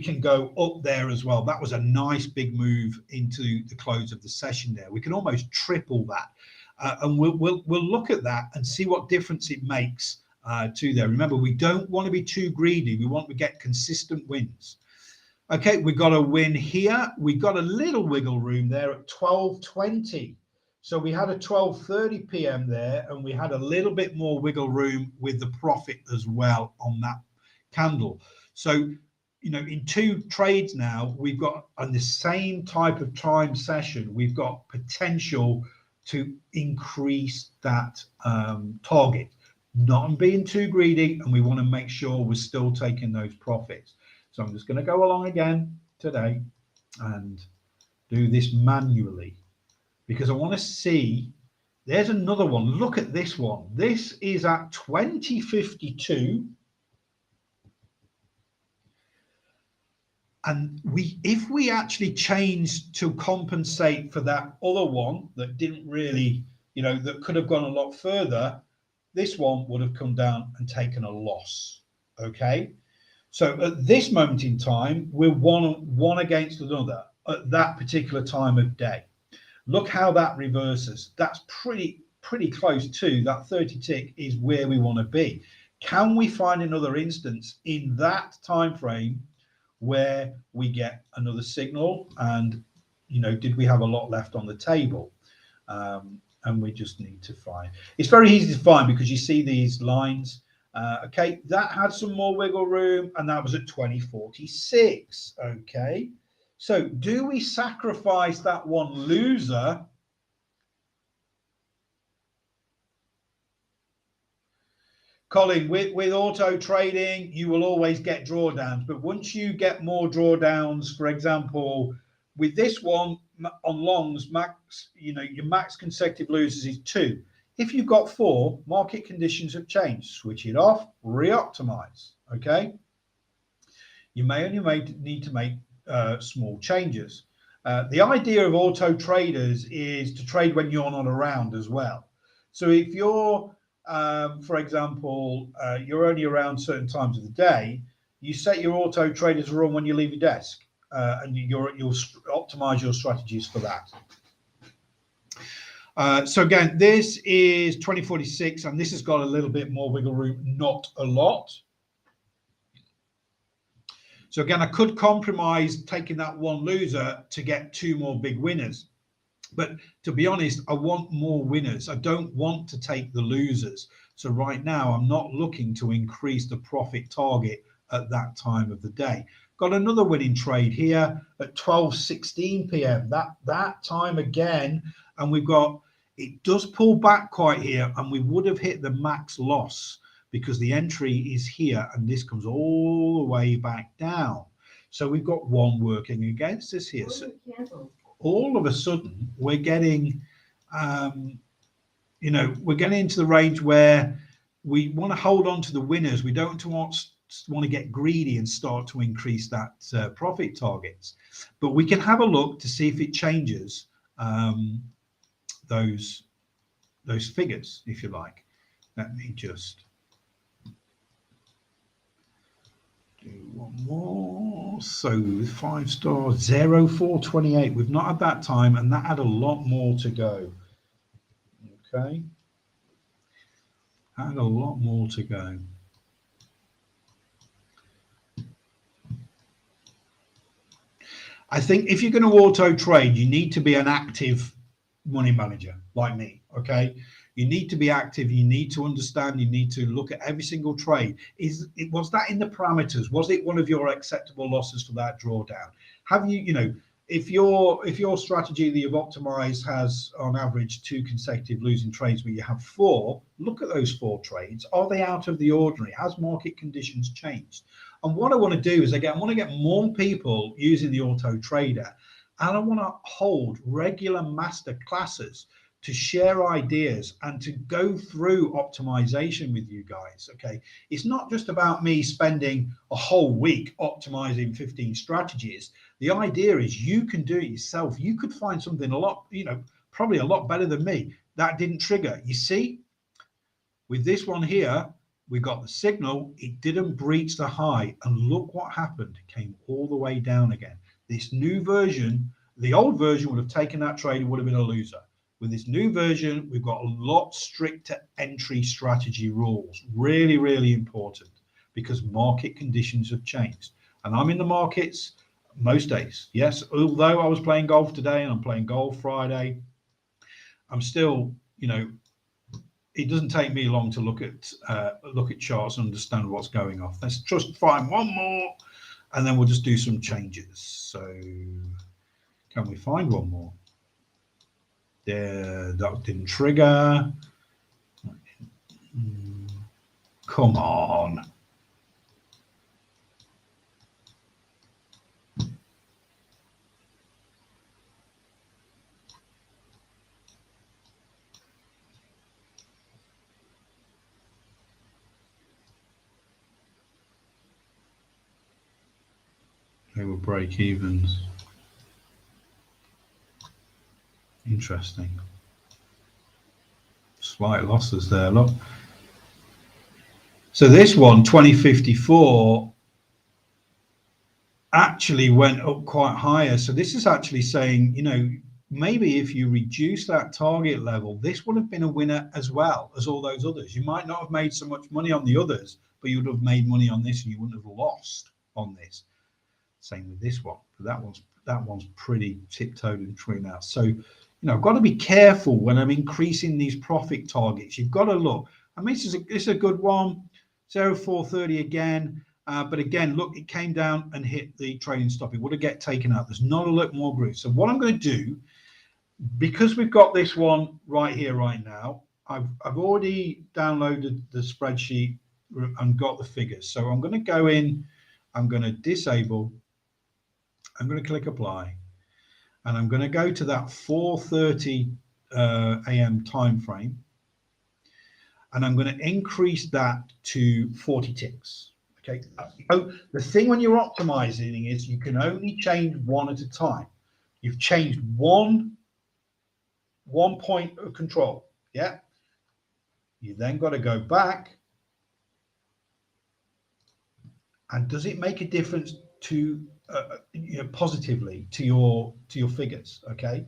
can go up there as well. That was a nice big move into the close of the session there. We can almost triple that, and we'll look at that and see what difference it makes to there. Remember, we don't want to be too greedy. We want to get consistent wins. Okay, we got a win here. We got a little wiggle room there at 12:20. So we had a 12:30 p.m. there, and we had a little bit more wiggle room with the profit as well on that candle. So, you know, in two trades now, we've got on the same type of time session, we've got potential to increase that target. Not being too greedy, and we want to make sure we're still taking those profits. So I'm just going to go along again today and do this manually, because I want to see. There's another one. Look at this one. This is at 20.52. And if we actually changed to compensate for that other one that didn't really, you know, that could have gone a lot further, this one would have come down and taken a loss. Okay. So at this moment in time, we're one against another at that particular time of day. Look how that reverses. That's pretty close to that 30 tick is where we want to be. Can we find another instance in that time frame where we get another signal? And, you know, did we have a lot left on the table? And we just need to find. It's very easy to find because you see these lines. Okay, that had some more wiggle room, and that was at 20.46. Okay, so do we sacrifice that one loser? Colin, with auto trading, you will always get drawdowns, but once you get more drawdowns, for example, with this one on longs, max, you know, your max consecutive losers is 2. If you've got 4, market conditions have changed. Switch it off, re-optimize. Okay. You may only need to make small changes. The idea of auto traders is to trade when you're not around as well. So if you're, for example, you're only around certain times of the day, you set your auto traders to run when you leave your desk, and you'll optimize your strategies for that. So again, this is 20.46, and this has got a little bit more wiggle room, not a lot. So again, I could compromise taking that one loser to get 2 more big winners. But to be honest, I want more winners. I don't want to take the losers. So right now, I'm not looking to increase the profit target at that time of the day. Got another winning trade here at 12:16 p.m. That time again, and we've got, it does pull back quite here, and we would have hit the max loss because the entry is here, and this comes all the way back down. So we've got one working against us here. So all of a sudden, we're getting, you know, we're getting into the range where we want to hold on to the winners. We don't want to get greedy and start to increase that profit targets. But we can have a look to see if it changes those figures, if you like. Let me just do one more. So 5 stars, 0428. We've not had that time, and that had a lot more to go. Okay, had a lot more to go. I think if you're going to auto trade, you need to be an active money manager like me. Okay, you need to be active. You need to understand. You need to look at every single trade. Was that in the parameters? Was it one of your acceptable losses for that drawdown? Have you, if your strategy that you've optimized has on average 2 consecutive losing trades, where you have 4, look at those 4 trades. Are they out of the ordinary? Has market conditions changed? And what I want to do is, again, I want to get more people using the Auto Trader, and I want to hold regular master classes to share ideas and to go through optimization with you guys. Okay, it's not just about me spending a whole week optimizing 15 strategies. The idea is you can do it yourself. You could find something a lot, probably a lot better than me that didn't trigger. You see, with this one here, we got the signal, it didn't breach the high, and look what happened. It came all the way down again. This new version, the old version would have taken that trade and would have been a loser. With this new version, we've got a lot stricter entry strategy rules. Really, really important, because market conditions have changed. And I'm in the markets most days. Yes, although I was playing golf today and I'm playing golf Friday, I'm still, it doesn't take me long to look at charts and understand what's going on. Let's just find one more, and then we'll just do some changes. So, can we find one more? There, that didn't trigger. Come on. They were break evens. Interesting. Slight losses there, look. So this one, 2054, actually went up quite higher. So this is actually saying, maybe if you reduce that target level, this would have been a winner as well as all those others. You might not have made so much money on the others, but you would have made money on this and you wouldn't have lost on this. Same with this one, but that one's pretty tiptoed and true now. So, I've got to be careful when I'm increasing these profit targets. You've got to look. I mean, this is a good one, 0430 again. But again, look, it came down and hit the trading stop. It would have get taken out. There's not a lot more groove. So what I'm going to do, because we've got this one right here, right now, I've already downloaded the spreadsheet and got the figures. So I'm going to go in, I'm going to disable, I'm going to click apply, and I'm going to go to that 4:30 a.m. time frame, and I'm going to increase that to 40 ticks. Okay. So the thing when you're optimizing is you can only change one at a time. You've changed one point of control. Yeah. You then got to go back. And does it make a difference to positively to your figures? Okay.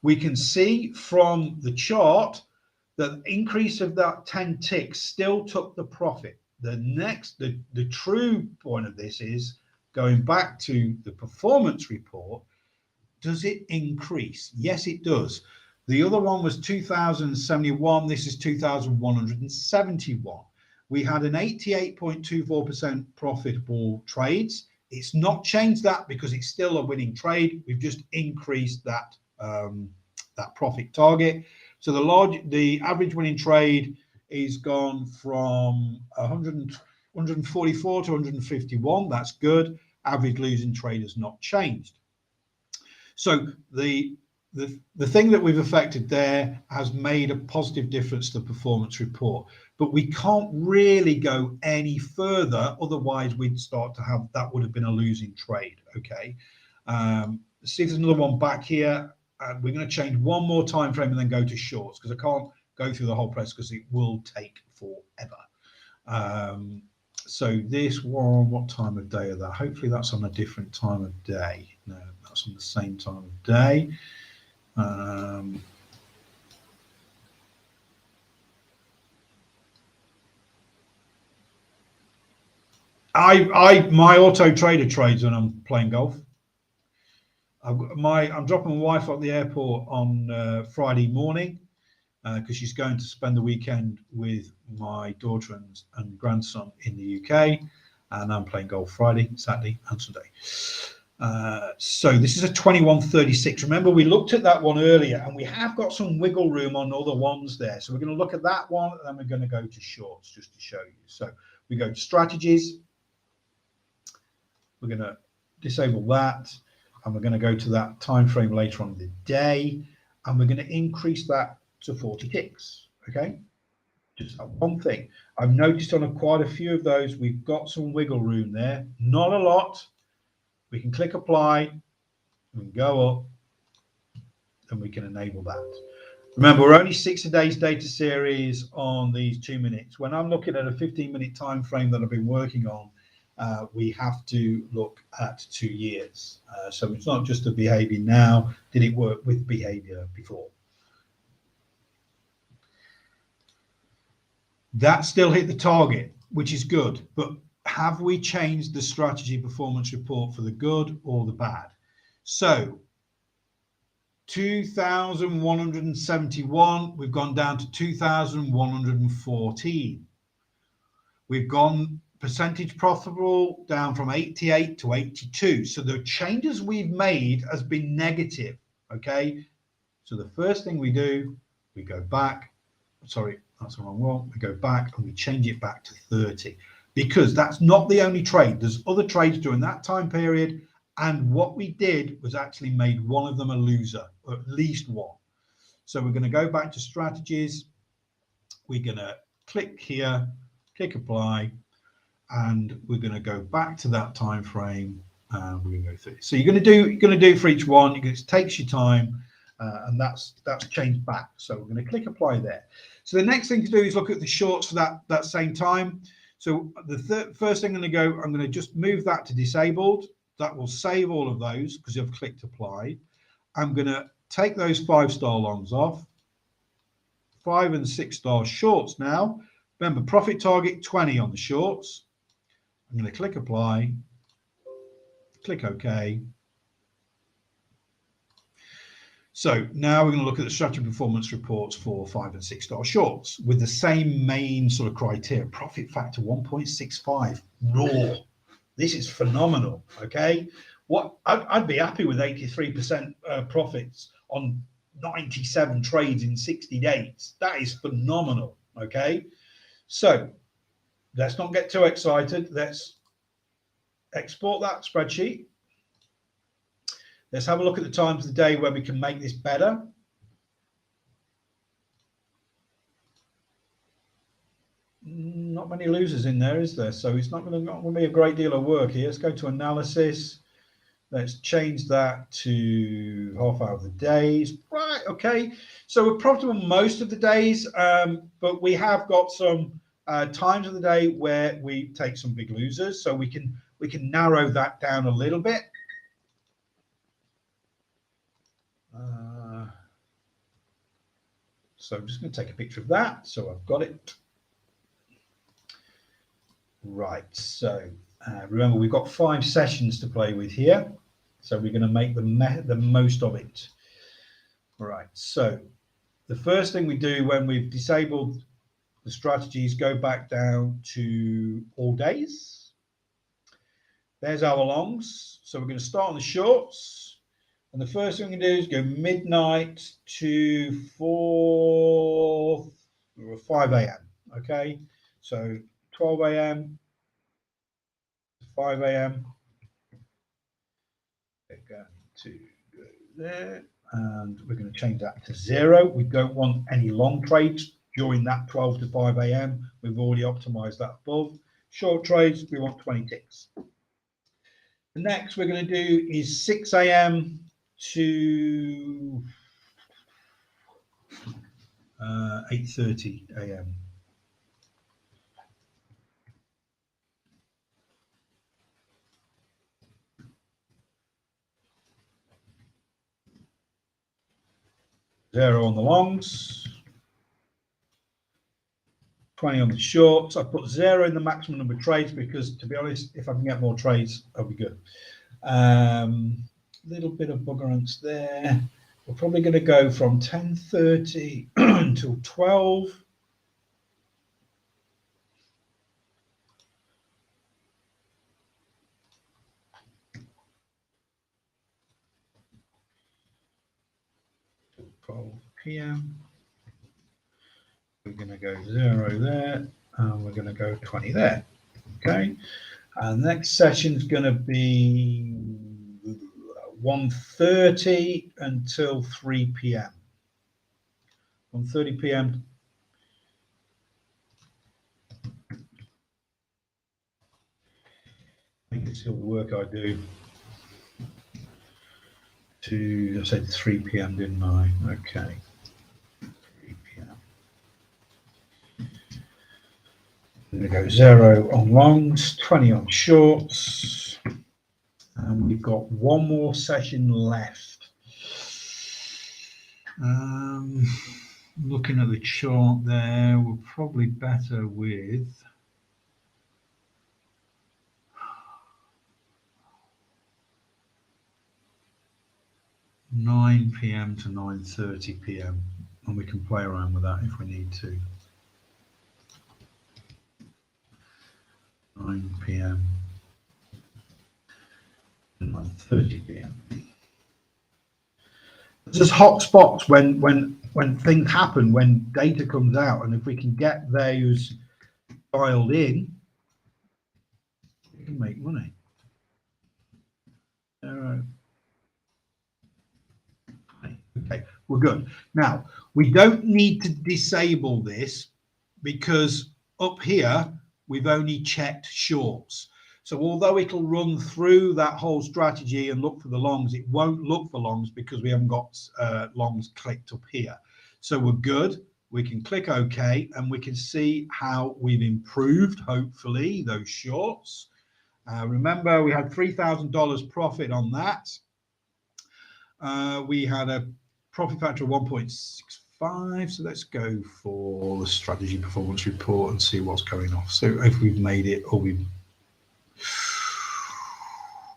We can see from the chart that the increase of that 10 ticks still took the profit. The true point of this is going back to the performance report. Does it increase? Yes, it does. The other one was 2071. This is 2171. We had an 88.24% profitable trades. It's not changed that because it's still a winning trade. We've just increased that that profit target. So the average winning trade is gone from 144 to 151. That's good. Average losing trade has not changed. So the thing that we've affected there has made a positive difference to the performance report, but we can't really go any further. Otherwise, we'd start to have that would have been a losing trade. Okay. See, there's another one back here. And we're going to change one more time frame and then go to shorts because I can't go through the whole press because it will take forever. So this one, what time of day is that? Hopefully that's on a different time of day. No, that's on the same time of day. My Auto Trader trades when I'm playing golf. I'm dropping my wife at the airport on Friday morning because she's going to spend the weekend with my daughter and grandson in the UK, and I'm playing golf Friday, Saturday, and Sunday. So this is a 21.36. Remember, we looked at that one earlier, and we have got some wiggle room on other ones there. So we're going to look at that one, and then we're going to go to shorts just to show you. So we go to strategies. We're going to disable that, and we're going to go to that time frame later on in the day, and we're going to increase that to 40 ticks. Okay, just that one thing. I've noticed on quite a few of those, we've got some wiggle room there. Not a lot. We can click apply, we can go up, and we can enable that. Remember, we're only 6 days data series on these 2 minutes. When I'm looking at a 15-minute time frame that I've been working on, we have to look at 2 years. So it's not just the behavior now. Did it work with behavior before? That still hit the target, which is good. But have we changed the strategy performance report for the good or the bad? So 2,171, we've gone down to 2,114. We've gone percentage profitable down from 88 to 82. So the changes we've made has been negative. Okay. So the first thing we do, we go back. Sorry, that's the wrong one. We go back and we change it back to 30 because that's not the only trade. There's other trades during that time period. And what we did was actually made one of them a loser, or at least one. So we're going to go back to strategies. We're going to click here, click apply, and we're going to go back to that time frame. And we're going to go through. So you're going to do for each one. It takes your time, and that's changed back. So we're going to click apply there. So the next thing to do is look at the shorts for that same time. So the first thing I'm going to just move that to disabled. That will save all of those because I've clicked apply. I'm going to take those 5-star longs off. 5 and 6-star shorts now. Remember, profit target 20 on the shorts. I'm going to click apply, click OK. So now we're going to look at the strategy performance reports for 5 and 6-star shorts with the same main sort of criteria. Profit factor 1.65 raw. This is phenomenal. Okay, what I'd be happy with 83% profits on 97 trades in 60 days. That is phenomenal. Okay, so let's not get too excited. Let's export that spreadsheet. Let's have a look at the times of the day where we can make this better. Not many losers in there, is there? So it's not going to be a great deal of work here. Let's go to analysis. Let's change that to half hour of the days. Right, okay. So we're profitable most of the days, but we have got some times of the day where we take some big losers. So we can narrow that down a little bit. So I'm just going to take a picture of that. So I've got it. Right, so remember we've got 5 sessions to play with here, so we're going to make the most of it. All right, so the first thing we do when we've disabled the strategies, go back down to all days. There's our longs, so we're going to start on the shorts, and the first thing we can do is go midnight to 5 a.m. Okay, so 12 a.m. 5 a.m. We're going to go there, and we're going to change that to 0. We don't want any long trades during that 12 to 5 a.m. We've already optimized that above. Short trades, we want 20 ticks. The next we're going to do is 6 a.m. to 8:30 a.m. Zero on the longs, 20 on the shorts. I put 0 in the maximum number of trades because, to be honest, if I can get more trades, I'll be good. little bit of buggerance there. We're probably going to go from 10:30 until 12. PM. We're going to go 0 there, and we're going to go 20 there. Okay, and next session is going to be 1:30 until 3 p.m. 1:30 p.m. I think it's all the work I do. I said 3 p.m. didn't I? Okay. 3 p.m. I'm going to go 0 on longs, 20 on shorts, and we've got one more session left. Looking at the chart there, we're probably better with 9 p.m. to 9:30 p.m. and we can play around with that if we need to. 9 p.m. to 9:30 p.m. There's hot spots when things happen, when data comes out, and if we can get those dialed in, we can make money. Okay, we're good. Now, we don't need to disable this because up here, we've only checked shorts. So although it'll run through that whole strategy and look for the longs, it won't look for longs because we haven't got longs clicked up here. So we're good. We can click OK and we can see how we've improved, hopefully, those shorts. Remember, we had $3,000 profit on that. We had a profit factor of 1.65. So let's go for the strategy performance report and see what's going off. So if we've made it or we've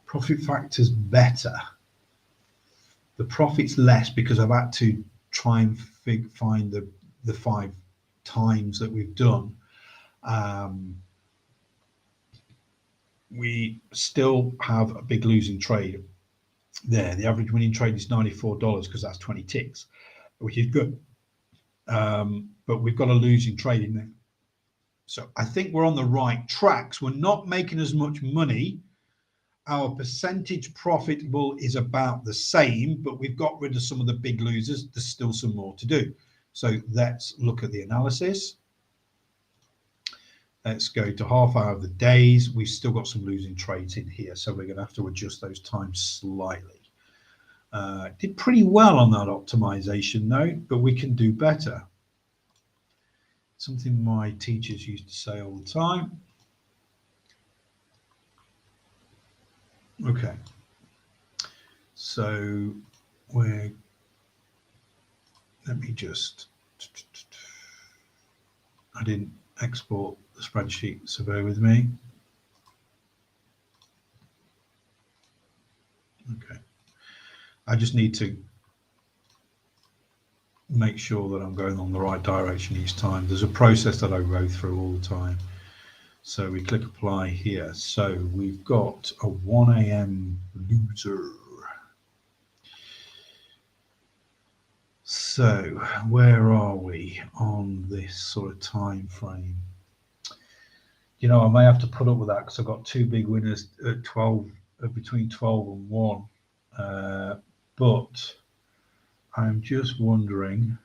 profit factor's better. The profit's less because I've had to try and find the 5 times that we've done. We still have a big losing trade there. The average winning trade is $94 because that's 20 ticks, which is good. But we've got a losing trade in there. So I think we're on the right tracks. We're not making as much money. Our percentage profitable is about the same, but we've got rid of some of the big losers. There's still some more to do. So let's look at the analysis. Let's go to half hour of the days. We've still got some losing trades in here, so we're going to have to adjust those times slightly. Did pretty well on that optimization note, but we can do better. Something my teachers used to say all the time. Okay, so let me just, I didn't export the spreadsheet, so bear with me. Okay, I just need to make sure that I'm going on the right direction each time. There's a process that I go through all the time. So we click apply here. So we've got a 1 a.m. loser. So where are we on this sort of time frame? You know, I may have to put up with that because I've got 2 big winners at 12, between 12 and 1. But I'm just wondering.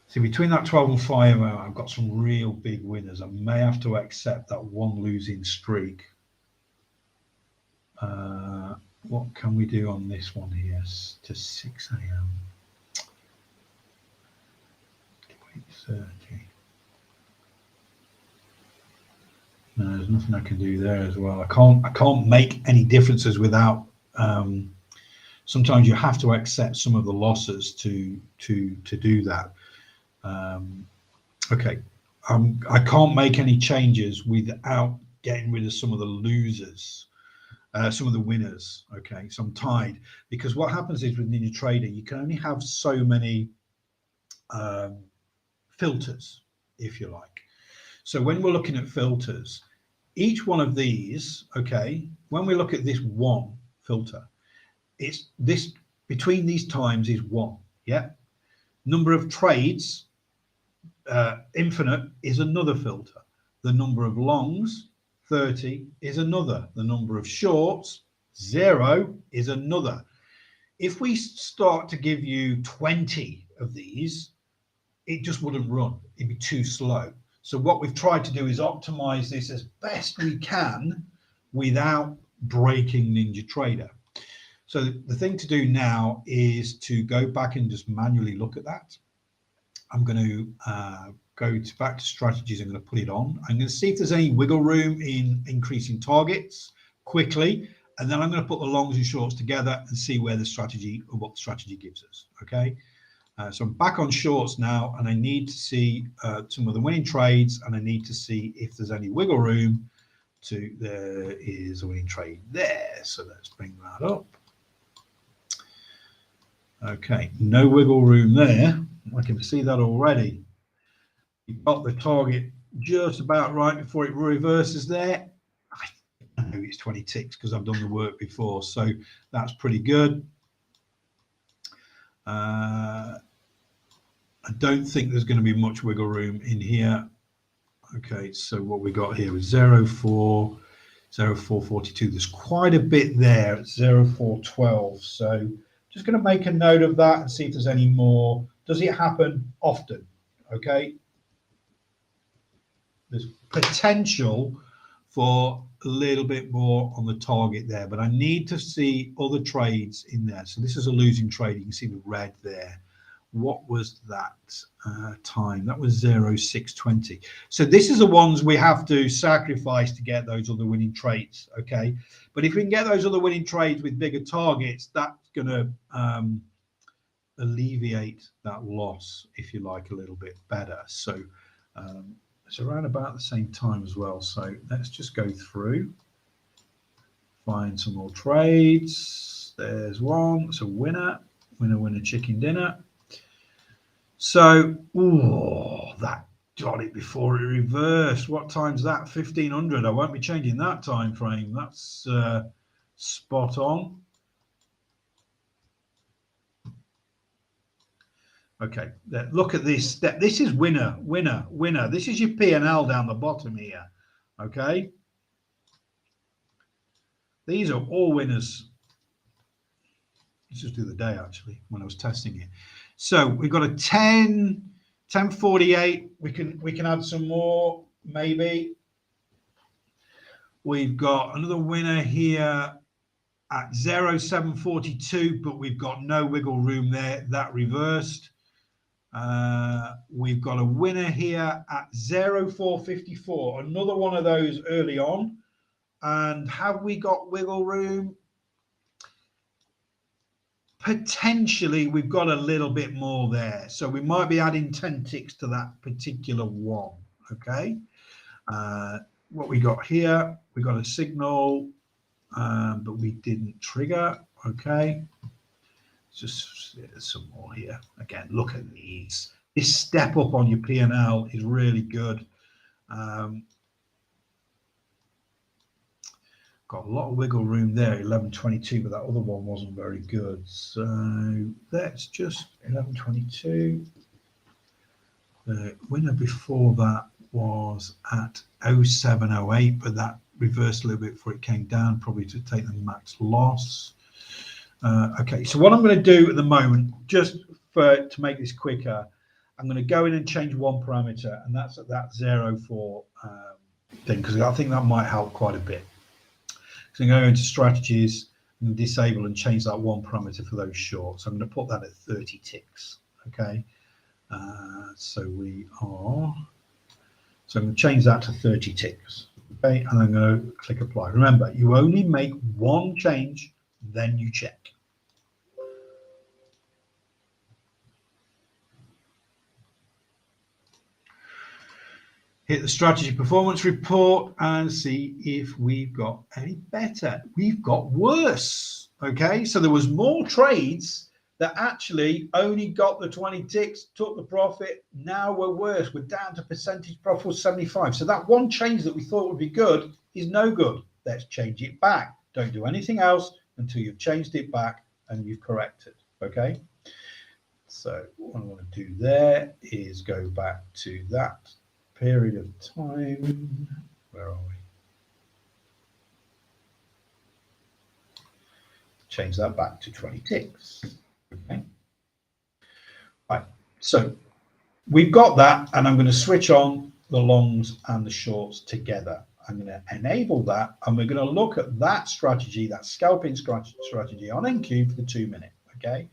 See, between that 12 and 5, I've got some real big winners. I may have to accept that 1 losing streak. What can we do on this one here? To 6 a.m. 8:30. No, there's nothing I can do there as well. I can't make any differences without. Sometimes you have to accept some of the losses to do that. Okay, I can't make any changes without getting rid of some of the losers. some of the winners. Okay, so I'm tied, because what happens is with Ninja Trader, you can only have so many filters, if you like. So when we're looking at filters, each one of these, okay, when we look at this one filter, it's this, between these times is 1. Yeah. Number of trades, infinite, is another filter. The number of longs, 30, is another. The number of shorts, 0, is another. If we start to give you 20 of these, it just wouldn't run. It'd be too slow. So what we've tried to do is optimize this as best we can without breaking Ninja Trader. So the thing to do now is to go back and just manually look at that. I'm going to go back to strategies. I'm going to put it on. I'm going to see if there's any wiggle room in increasing targets quickly. And then I'm going to put the longs and shorts together and see where the strategy, or what the strategy gives us. Okay. So I'm back on shorts now, and I need to see some of the winning trades, and I need to see if there's any wiggle room to, there is a winning trade there. So let's bring that up. Okay, no wiggle room there. I can see that already. You've got the target just about right before it reverses there. I know it's 20 ticks because I've done the work before, so that's pretty good. I don't think there's going to be much wiggle room in here. Okay, so what we got here is 0.4, 0.442. There's quite a bit there at 0.412. So just going to make a note of that and see if there's any more. Does it happen often? Okay. There's potential for a little bit more on the target there, but I need to see other trades in there. So this is a losing trade. You can see the red there. What was that time? That was 0.620. So this is the ones we have to sacrifice to get those other winning trades. Okay, but if we can get those other winning trades with bigger targets, that's going to alleviate that loss, if you like, a little bit better. So it's around about the same time as well. So let's just go through, find some more trades. There's one. It's a winner, winner, chicken dinner. So, oh, that got it before it reversed. What time's that? 1500. I won't be changing that time frame. That's spot on. Okay, look at this. This is winner, winner, winner. This is your P&L down the bottom here. Okay. These are all winners. Let's just do the day, actually, when I was testing it. So we've got a 1048. We can add some more, maybe. We've got another winner here at 0.742, but we've got no wiggle room there. That reversed. We've got a winner here at 0.454. Another one of those early on. And have we got wiggle room? Potentially, we've got a little bit more there. So we might be adding 10 ticks to that particular one. Okay. What we got here, we got a signal, but we didn't trigger. Okay. Just some more here. Again, look at these. This step up on your P&L is really good. Got a lot of wiggle room there, 1122, but that other one wasn't very good. So let's just 1122. The winner before that was at 0708, but that reversed a little bit before it came down, probably to take the max loss. Okay, so what I'm going to do at the moment, just to make this quicker, I'm going to go in and change one parameter, and that's at that 0.4 thing, because I think that might help quite a bit. So I'm going to go into strategies and disable and change that one parameter for those shorts. I'm going to put that at 30 ticks. Okay, so we are. So I'm going to change that to 30 ticks. Okay, and I'm going to click apply. Remember, you only make one change, then you check. hit the strategy performance report and see if we've got any better. We've got worse. Okay, so there was more trades that actually only got the 20 ticks, took the profit. Now we're worse. We're down to percentage profit of 75. So that one change that we thought would be good is no good. Let's change it back. Don't do anything else until you've changed it back and you've corrected. Okay, so what I want to do there is go back to that period of time. Where are we? Change that back to 20 ticks. Okay. Right. So we've got that, and I'm going to switch on the longs and the shorts together. I'm going to enable that, and we're going to look at that strategy, that scalping strategy on NQ for the 2 minute. Okay.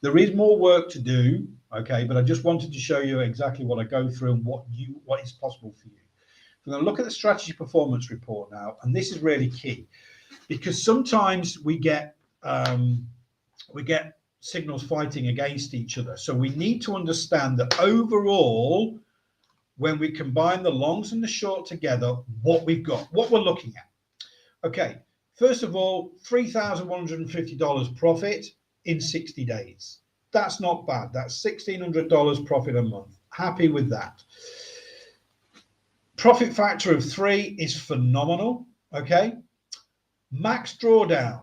There is more work to do. Okay, but I just wanted to show you exactly what I go through and what is possible for you. We're going to look at the strategy performance report now, and this is really key because sometimes we get signals fighting against each other. So we need to understand that overall, when we combine the longs and the short together, what we've got, what we're looking at. Okay, first of all, $3,150 profit in 60 days. That's not bad. That's $1,600 profit a month. Happy with that. Profit factor of 3 is phenomenal. Okay. Max drawdown.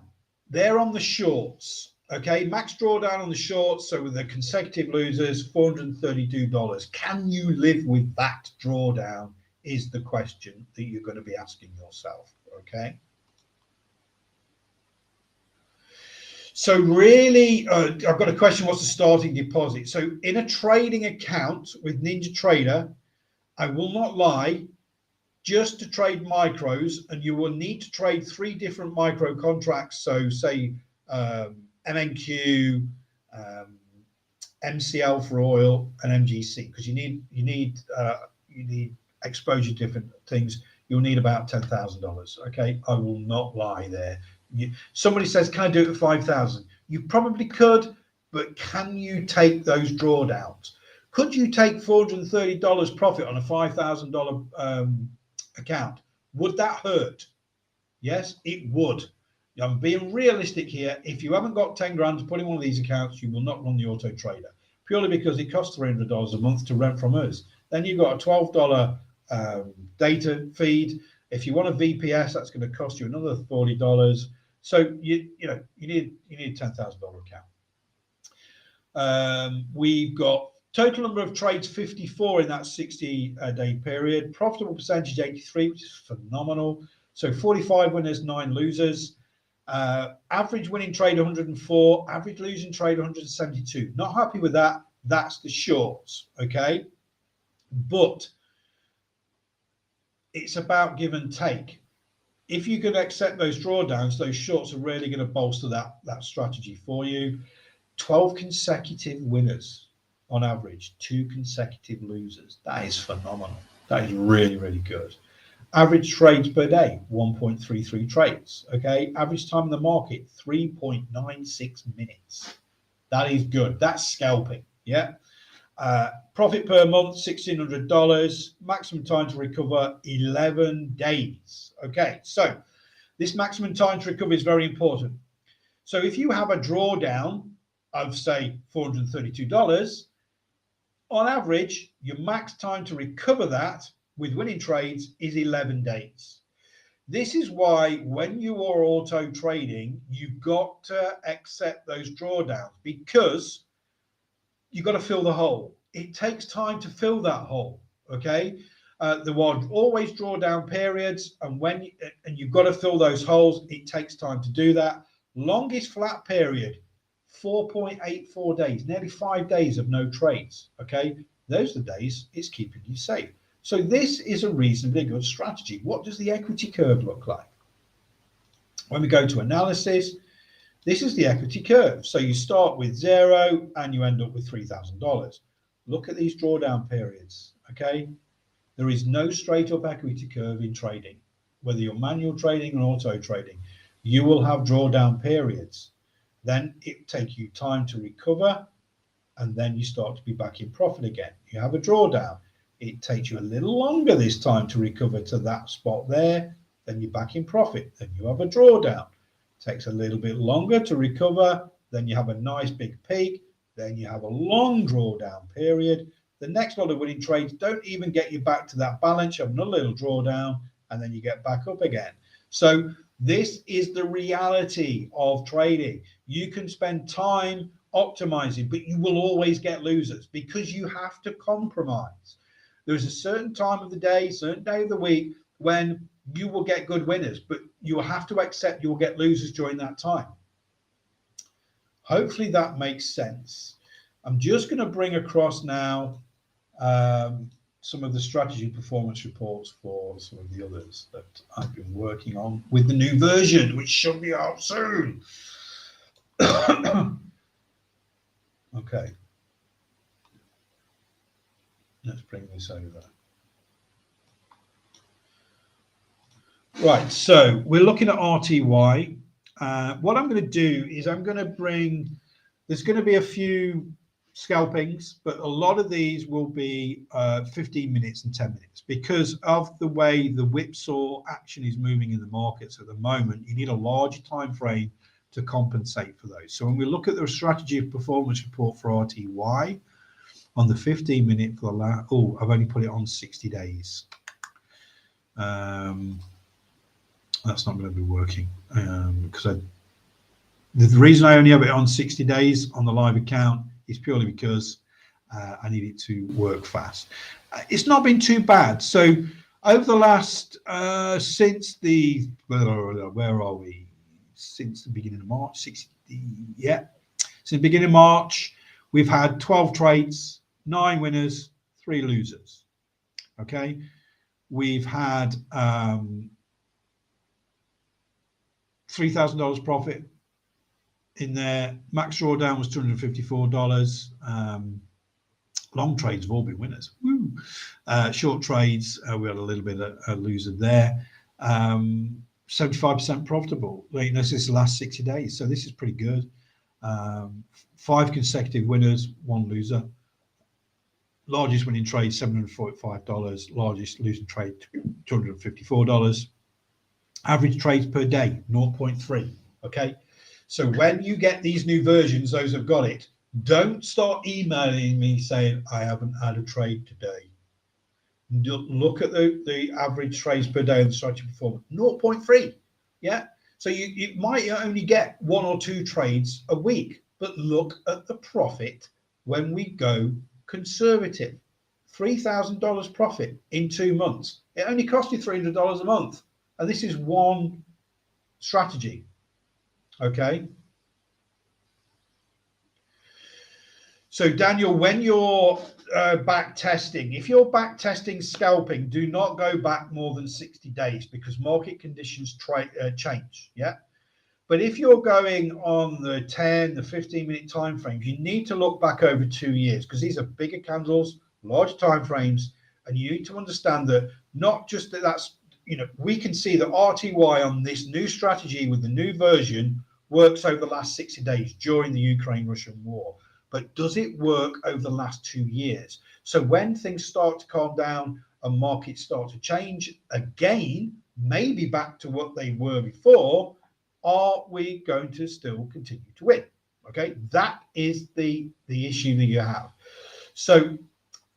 They're on the shorts. Okay. Max drawdown on the shorts. So with the consecutive losers, $432. Can you live with that drawdown is the question that you're going to be asking yourself. Okay. So really, I've got a question. What's the starting deposit? So in a trading account with NinjaTrader, I will not lie, just to trade micros, and you will need to trade 3 different micro contracts. So say MNQ, MCL for oil, and MGC, because you need exposure to different things. You'll need about $10,000. Okay, I will not lie there. Somebody says, can I do it for 5,000? You probably could, but can you take those drawdowns? Could you take $430 profit on a $5,000 account? Would that hurt? Yes, it would. I'm being realistic here. If you haven't got 10 grand to put in one of these accounts, you will not run the Autotrader, purely because it costs $300 a month to rent from us. Then you've got a $12 data feed. If you want a VPS, that's going to cost you another $40. So you need a $10,000 account. We've got total number of trades 54 in that 60-day period. Profitable percentage 83, which is phenomenal. So 45 winners, 9 losers. Average winning trade 104, average losing trade 172. Not happy with that. That's the shorts. Okay, but it's about give and take. If you can accept those drawdowns, those shorts are really going to bolster that strategy for you. 12 consecutive winners on average, 2 consecutive losers. That is phenomenal. That is really, really good. Average trades per day, 1.33 trades. Okay, average time in the market, 3.96 minutes. That is good. That's scalping. Yeah. Profit per month, $1,600. Maximum time to recover, 11 days. Okay, so this maximum time to recover is very important. So if you have a drawdown of, say, $432, on average, your max time to recover that with winning trades is 11 days. This is why when you are auto trading, you've got to accept those drawdowns, because you've got to fill the hole. It takes time to fill that hole. Okay, there are always drawdown periods, and you've got to fill those holes. It takes time to do that. Longest flat period, 4.84 days, nearly 5 days of no trades. Okay, those are the days it's keeping you safe. So this is a reasonably good strategy. What does the equity curve look like? When we go to analysis, this is the equity curve. So you start with 0 and you end up with $3,000. Look at these drawdown periods. Okay, there is no straight up equity curve in trading, whether you're manual trading or auto trading. You will have drawdown periods. Then it takes you time to recover, and then you start to be back in profit again. You have a drawdown. It takes you a little longer this time to recover to that spot there. Then you're back in profit. Then you have a drawdown. Takes a little bit longer to recover. Then you have a nice big peak. Then you have a long drawdown period. The next lot of winning trades don't even get you back to that balance. You have another little drawdown, and then you get back up again. So this is the reality of trading. You can spend time optimizing, but you will always get losers because you have to compromise. There's a certain time of the day, certain day of the week when you will get good winners, but you will have to accept you will get losers during that time. Hopefully that makes sense. I'm just going to bring across now some of the strategy performance reports for some of the others that I've been working on with the new version, which should be out soon. Okay. Let's bring this over. Right, so we're looking at RTY. What I'm going to do is I'm going to bring, there's going to be a few scalpings, but a lot of these will be 15 minutes and 10 minutes because of the way the whipsaw action is moving in the markets at the moment. You need a larger time frame to compensate for those. So when we look at the strategy of performance report for RTY on the 15 minute for the last, oh, I've only put it on 60 days. That's not going to be working because the reason I only have it on 60 days on the live account is purely because I need it to work fast. It's not been too bad. So over the last since the where are we? Since the beginning of March, 60, yeah. Since the beginning of March, we've had 12 trades, 9 winners, 3 losers. Okay, we've had $3,000 profit in there. Max drawdown was $254. Long trades have all been winners. Woo. Short trades, we had a little bit of a loser there. 75% profitable. This is the last 60 days, so this is pretty good. 5 consecutive winners, 1 loser. Largest winning trade, $745. Largest losing trade, $254. Average trades per day, 0.3. Okay, so when you get these new versions, those have got it, don't start emailing me saying I haven't had a trade today. Look at the average trades per day of the strategy performance, 0.3. Yeah, so you might only get 1 or 2 trades a week, but look at the profit when we go conservative. $3,000 profit in 2 months. It only cost you $300 a month. And this is one strategy, okay? So Daniel, when you're back testing, if you're back testing scalping, do not go back more than 60 days because market conditions change, yeah? But if you're going on the 10, the 15-minute time frames, you need to look back over 2 years because these are bigger candles, large time frames, and you need to understand that not just that's, we can see that RTY on this new strategy with the new version works over the last 60 days during the Ukraine-Russian war. But does it work over the last 2 years? So when things start to calm down and markets start to change again, maybe back to what they were before, are we going to still continue to win? Okay, that is the issue that you have. So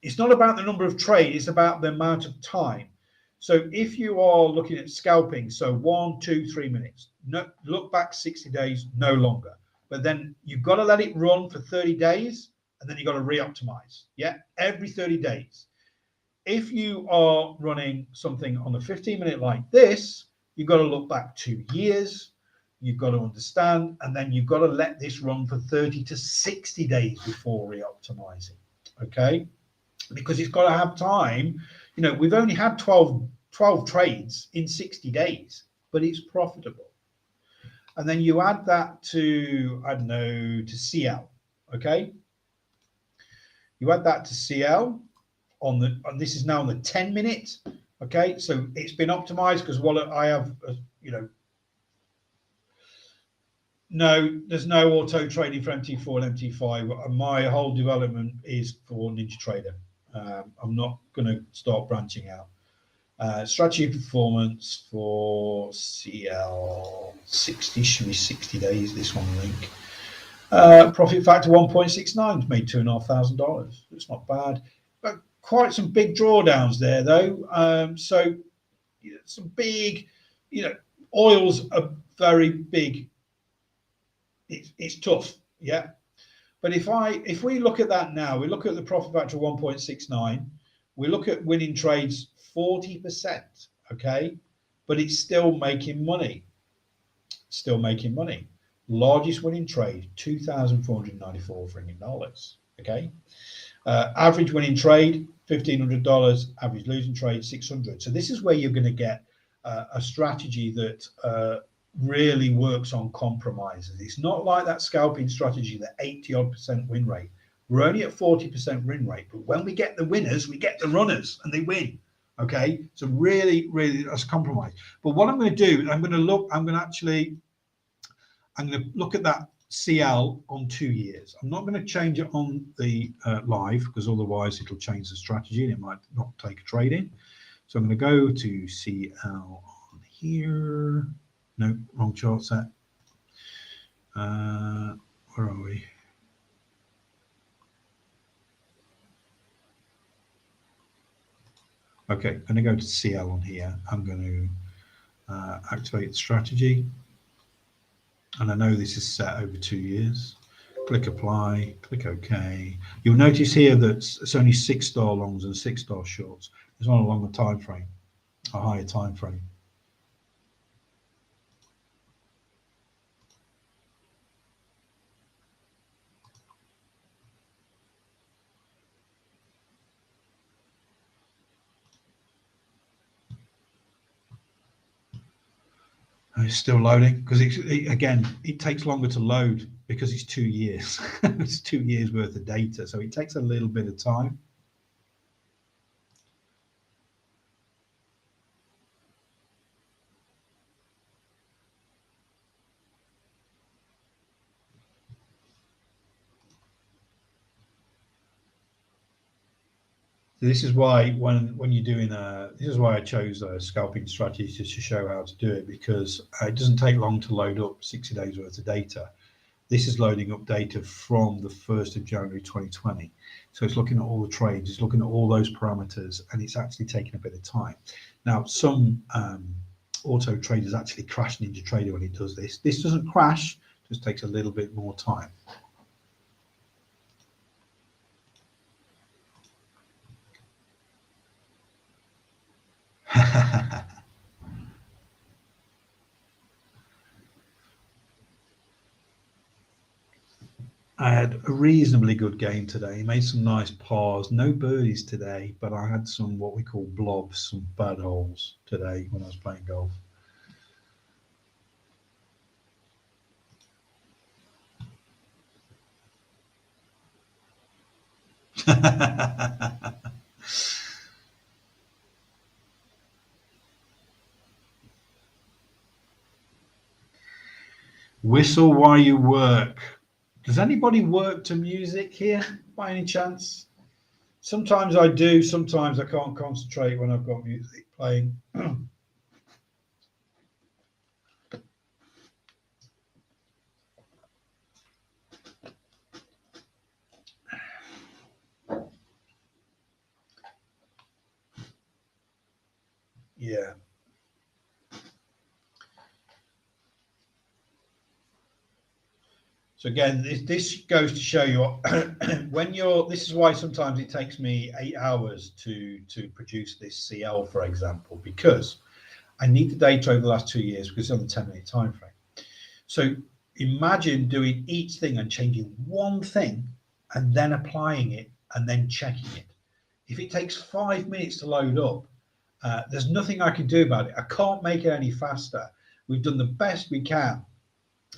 it's not about the number of trades, it's about the amount of time. So if you are looking at scalping, so 1, 2, 3 minutes, no, look back 60 days, no longer. But then you've got to let it run for 30 days and then you've got to re-optimize. Yeah, every 30 days. If you are running something on a 15-minute like this, you've got to look back 2 years. You've got to understand, and then you've got to let this run for 30 to 60 days before re-optimizing. Okay, because it's got to have time. We've only had 12 trades in 60 days, but it's profitable. And then you add that to, I don't know, to CL, okay? You add that to CL and this is now on the 10 minute, okay? So it's been optimized because what I have, no, there's no auto trading for MT4 and MT5. My whole development is for NinjaTrader. I'm not going to start branching out. Strategy performance for CL 60 should be 60 days. This one, I think. Profit factor 1.69, made $2,500. It's not bad, but quite some big drawdowns there, though. So some big, oil's a very big. It's tough, yeah. But if we look at that now, we look at the profit factor 1.69, we look at winning trades 40%, okay, but it's still making money. Still making money. Largest winning trade, $2,494 okay. Average winning trade, $1,500. Average losing trade, $600. So this is where you're going to get a strategy that really works on compromises. It's not like that scalping strategy, the 80-odd% win rate. We're only at 40% win rate, but when we get the winners, we get the runners, and they win. Okay, so really, that's a compromise. But what I'm going to do, I'm going to look at that CL on 2 years. I'm not going to change it on the live, because otherwise it'll change the strategy and it might not take a trade in. So I'm going to go to CL on here. No, wrong chart set. Where are we? Okay, I'm going to go to CL on here. I'm going to activate the strategy. And I know this is set over 2 years. Click apply, click OK. You'll notice here that it's only 6-star longs and 6-star shorts. It's on a longer time frame, a higher time frame. It's still loading because it takes longer to load because it's 2 years. It's 2 years worth of data, so it takes a little bit of time. So this is why when you're doing this is why I chose a scalping strategy to show how to do it, because it doesn't take long to load up 60 days worth of data. This is loading up data from the 1st of January 2020. So it's looking at all the trades, it's looking at all those parameters, and it's actually taking a bit of time. Now, some auto traders actually crash Ninja Trader when it does this. This doesn't crash, just takes a little bit more time. I had a reasonably good game today. Made some nice pars. No birdies today, but I had some what we call blobs, some bad holes today when I was playing golf. Whistle while you work. Does anybody work to music here by any chance? Sometimes I do, sometimes I can't concentrate when I've got music playing. Yeah. So again, this goes to show you when this is why sometimes it takes me 8 hours to produce this CL, for example, because I need the data over the last 2 years because it's on the 10-minute time frame. So imagine doing each thing and changing one thing and then applying it and then checking it. If it takes 5 minutes to load up, there's nothing I can do about it. I can't make it any faster. We've done the best we can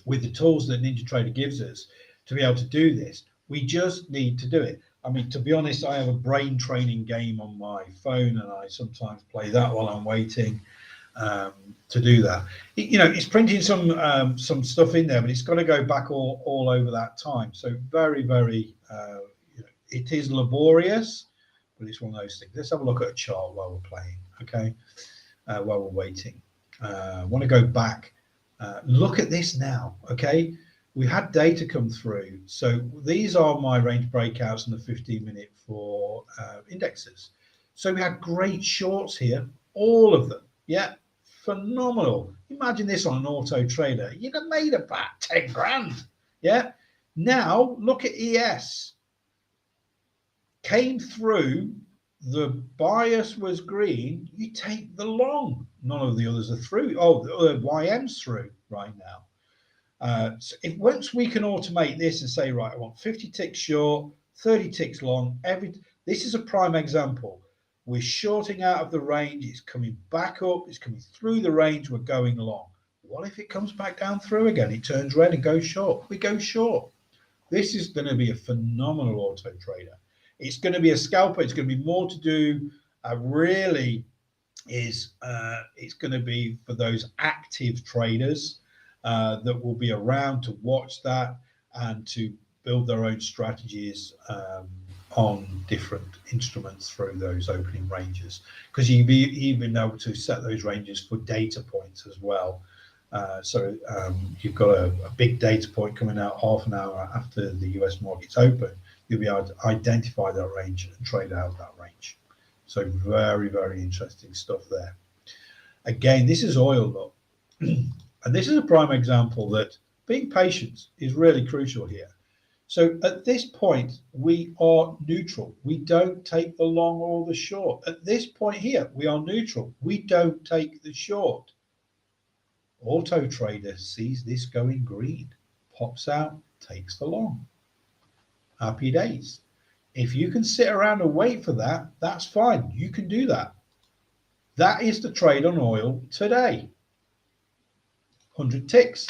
with the tools that Ninja Trader gives us to be able to do this. We just need to do it. I mean, to be honest, I have a brain training game on my phone, and I sometimes play that while I'm waiting to do that. It's printing some stuff in there, but it's got to go back all over that time. So very, very, it is laborious, but it's one of those things. Let's have a look at a chart while we're playing, okay? While we're waiting. I want to go back. Look at this now, okay? We had data come through. So these are my range breakouts in the 15-minute for indexes. So we had great shorts here, all of them. Yeah, phenomenal. Imagine this on an auto trader. You'd have made about 10 grand. Yeah. Now look at ES. Came through, the bias was green, you take the long. None of the others are through. Oh, the other YM's through right now. So if once we can automate this and say, right, I want 50 ticks short, 30 ticks long, this is a prime example. We're shorting out of the range, it's coming back up, it's coming through the range, we're going long. What if it comes back down through again? It turns red and goes short. We go short. This is going to be a phenomenal auto trader. It's going to be a scalper. It's going to be more to do really is it's going to be for those active traders that will be around to watch that and to build their own strategies on different instruments through those opening ranges, because you've been able to set those ranges for data points as well. So you've got a big data point coming out half an hour after the US market's open. You'll be able to identify that range and trade out of that range. So very, very interesting stuff there. Again, this is oil, look. And this is a prime example that being patient is really crucial here. So at this point, we are neutral. We don't take the long or the short. At this point here, we are neutral. We don't take the short. Auto trader sees this going green, pops out, takes the long. Happy days. If you can sit around and wait for that, that's fine. You can do that. That is the trade on oil today. 100 ticks.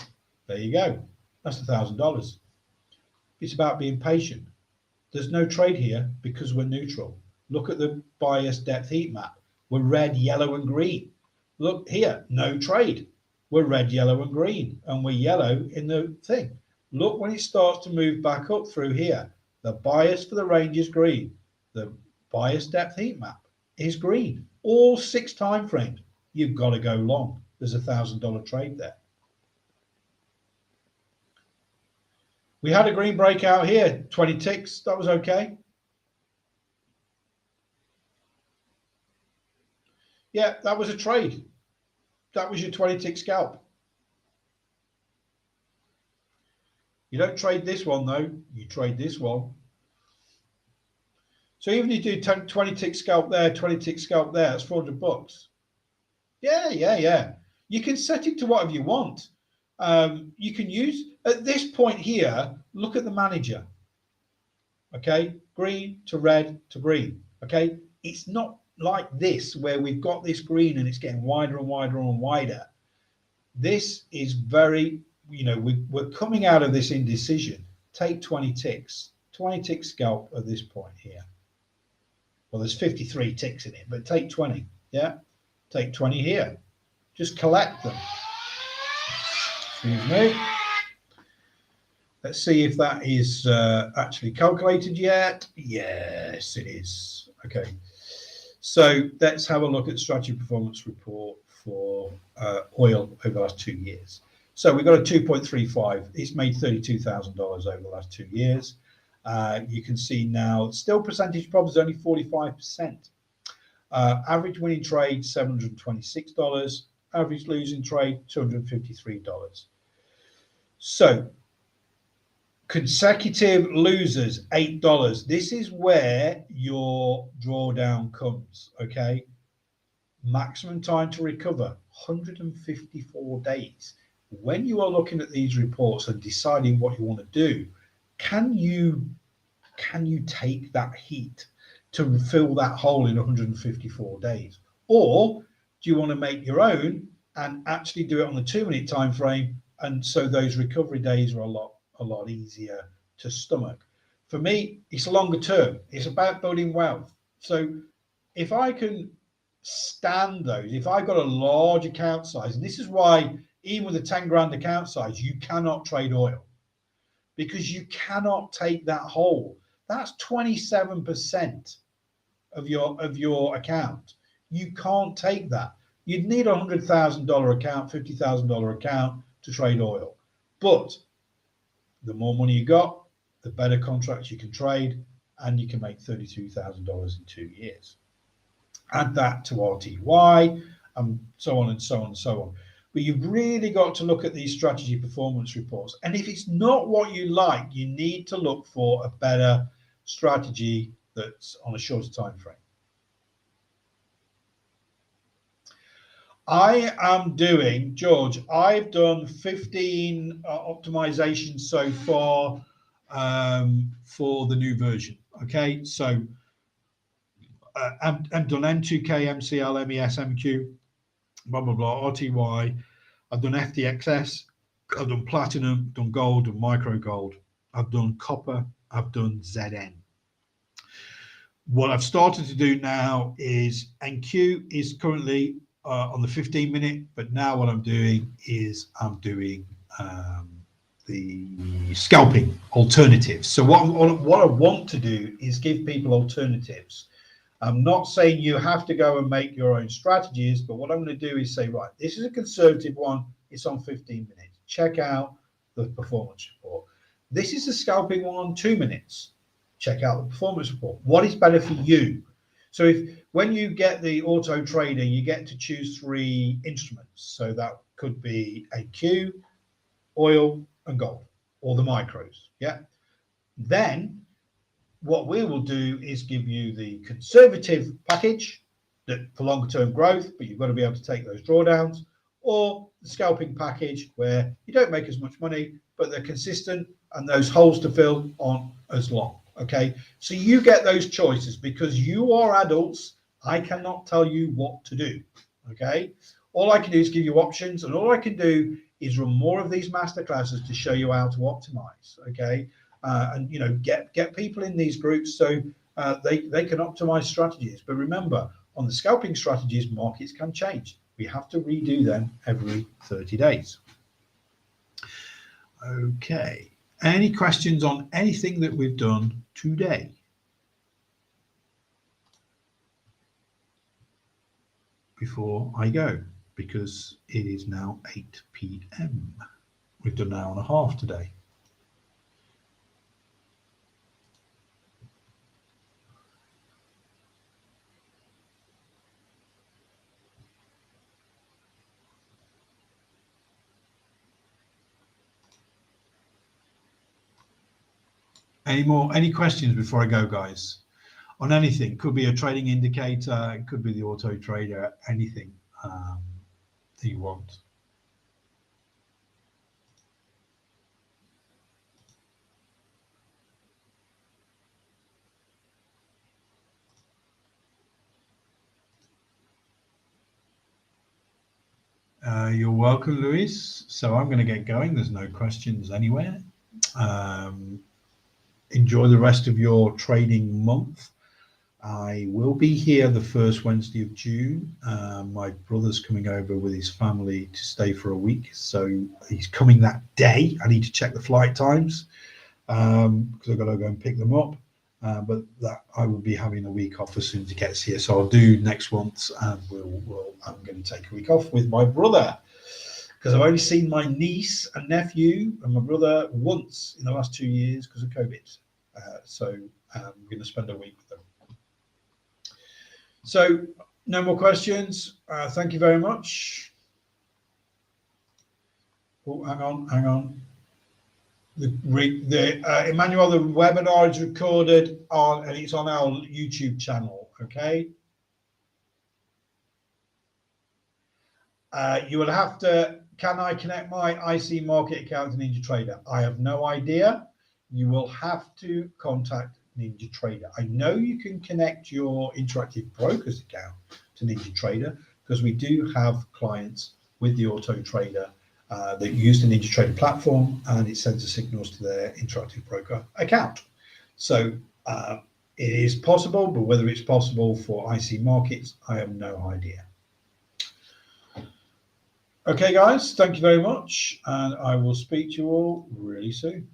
There you go. That's $1,000. It's about being patient. There's no trade here because we're neutral. Look at the bias depth heat map. We're red, yellow, and green. Look here, no trade. We're red, yellow, and green, and we're yellow in the thing. Look when it starts to move back up through here. The bias for the range is green. The bias depth heat map is green. All 6 time frames. You've got to go long. There's $1,000 trade there. We had a green breakout here, 20 ticks. That was okay. Yeah, that was a trade. That was your 20 tick scalp. You don't trade this one though, you trade this one. So even if you do 20 tick scalp there, 20 tick scalp there, that's $400. Yeah. You can set it to whatever you want. You can use, at this point here, look at the manager. Okay, green to red to green. Okay, it's not like this where we've got this green and it's getting wider and wider and wider. This is very, we're coming out of this indecision. Take 20 ticks, 20 tick scalp at this point here. Well, there's 53 ticks in it, but take 20. Yeah, take 20 here. Just collect them. Excuse me. Let's see if that is actually calculated yet. Yes, it is. Okay. So let's have a look at the strategy performance report for oil over the last 2 years. So we've got a 2.35. It's made $32,000 over the last 2 years. You can see now still percentage probably is only 45%. Average winning trade $726. Average losing trade $253. So consecutive losers $8. This is where your drawdown comes. Okay, maximum time to recover 154 days. When you are looking at these reports and deciding what you want to do, can you take that heat to fill that hole in 154 days, or do you want to make your own and actually do it on the 2-minute time frame, and so those recovery days are a lot easier to stomach? For me, it's longer term. It's about building wealth. So if I can stand those, if I've got a large account size, and this is why even with a 10 grand account size, you cannot trade oil, because you cannot take that hole. That's 27% of your account. You can't take that. You'd need $100,000 account, $50,000 account to trade oil. But the more money you got, the better contracts you can trade, and you can make $32,000 in 2 years. Add that to RTY, and so on and so on and so on. But you've really got to look at these strategy performance reports. And if it's not what you like, you need to look for a better strategy that's on a shorter time frame. I am doing, George, I've done 15 optimizations so far for the new version. Okay, so I've done M2K, MCL, MES, MQ, blah, blah, blah, RTY. I've done FDXS, I've done platinum, done gold, done micro gold. I've done copper, I've done ZN. What I've started to do now is NQ is currently on the 15-minute, but now what I'm doing is I'm doing the scalping alternatives. So what I want to do is give people alternatives. I'm not saying you have to go and make your own strategies, but what I'm going to do is say, right, this is a conservative one. It's on 15 minutes. Check out the performance report. This is a scalping one, 2 minutes. Check out the performance report. What is better for you? So when you get the auto trader, you get to choose 3 instruments. So that could be AQ, oil, and gold, or the micros. Yeah. Then what we will do is give you the conservative package that for longer term growth, but you've got to be able to take those drawdowns, or the scalping package where you don't make as much money, but they're consistent and those holes to fill aren't as long. Okay, so you get those choices because you are adults. I cannot tell you what to do. Okay, all I can do is give you options, and all I can do is run more of these masterclasses to show you how to optimize. Okay, and you know, get people in these groups so they can optimize strategies. But remember, on the scalping strategies, markets can change. We have to redo them every 30 days. Okay. Any questions on anything that we've done today? Before I go, because it is now 8 p.m. We've done an hour and a half today. Any questions before I go, guys? On anything, could be a trading indicator, it could be the auto trader, anything that you want. You're welcome, Luis. So I'm going to get going. There's no questions anywhere. Enjoy the rest of your trading month. I will be here the first Wednesday of June. My brother's coming over with his family to stay for a week, so he's coming that day. I need to check the flight times because I've got to go and pick them up. But that I will be having a week off as soon as he gets here. So I'll do next month, and I'm going to take a week off with my brother because I've only seen my niece and nephew and my brother once in the last 2 years because of COVID. So I'm going to spend a week with them. So no more questions. Thank you very much. Oh, hang on. Emmanuel, the webinar is recorded and it's on our YouTube channel. Okay. You will have to. Can I connect my IC Market account to NinjaTrader? I have no idea. You will have to contact NinjaTrader. I know you can connect your Interactive Brokers account to NinjaTrader because we do have clients with the Autotrader that use the NinjaTrader platform, and it sends the signals to their Interactive Broker account. So it is possible, but whether it's possible for IC Markets, I have no idea. Okay, guys, thank you very much, and I will speak to you all really soon.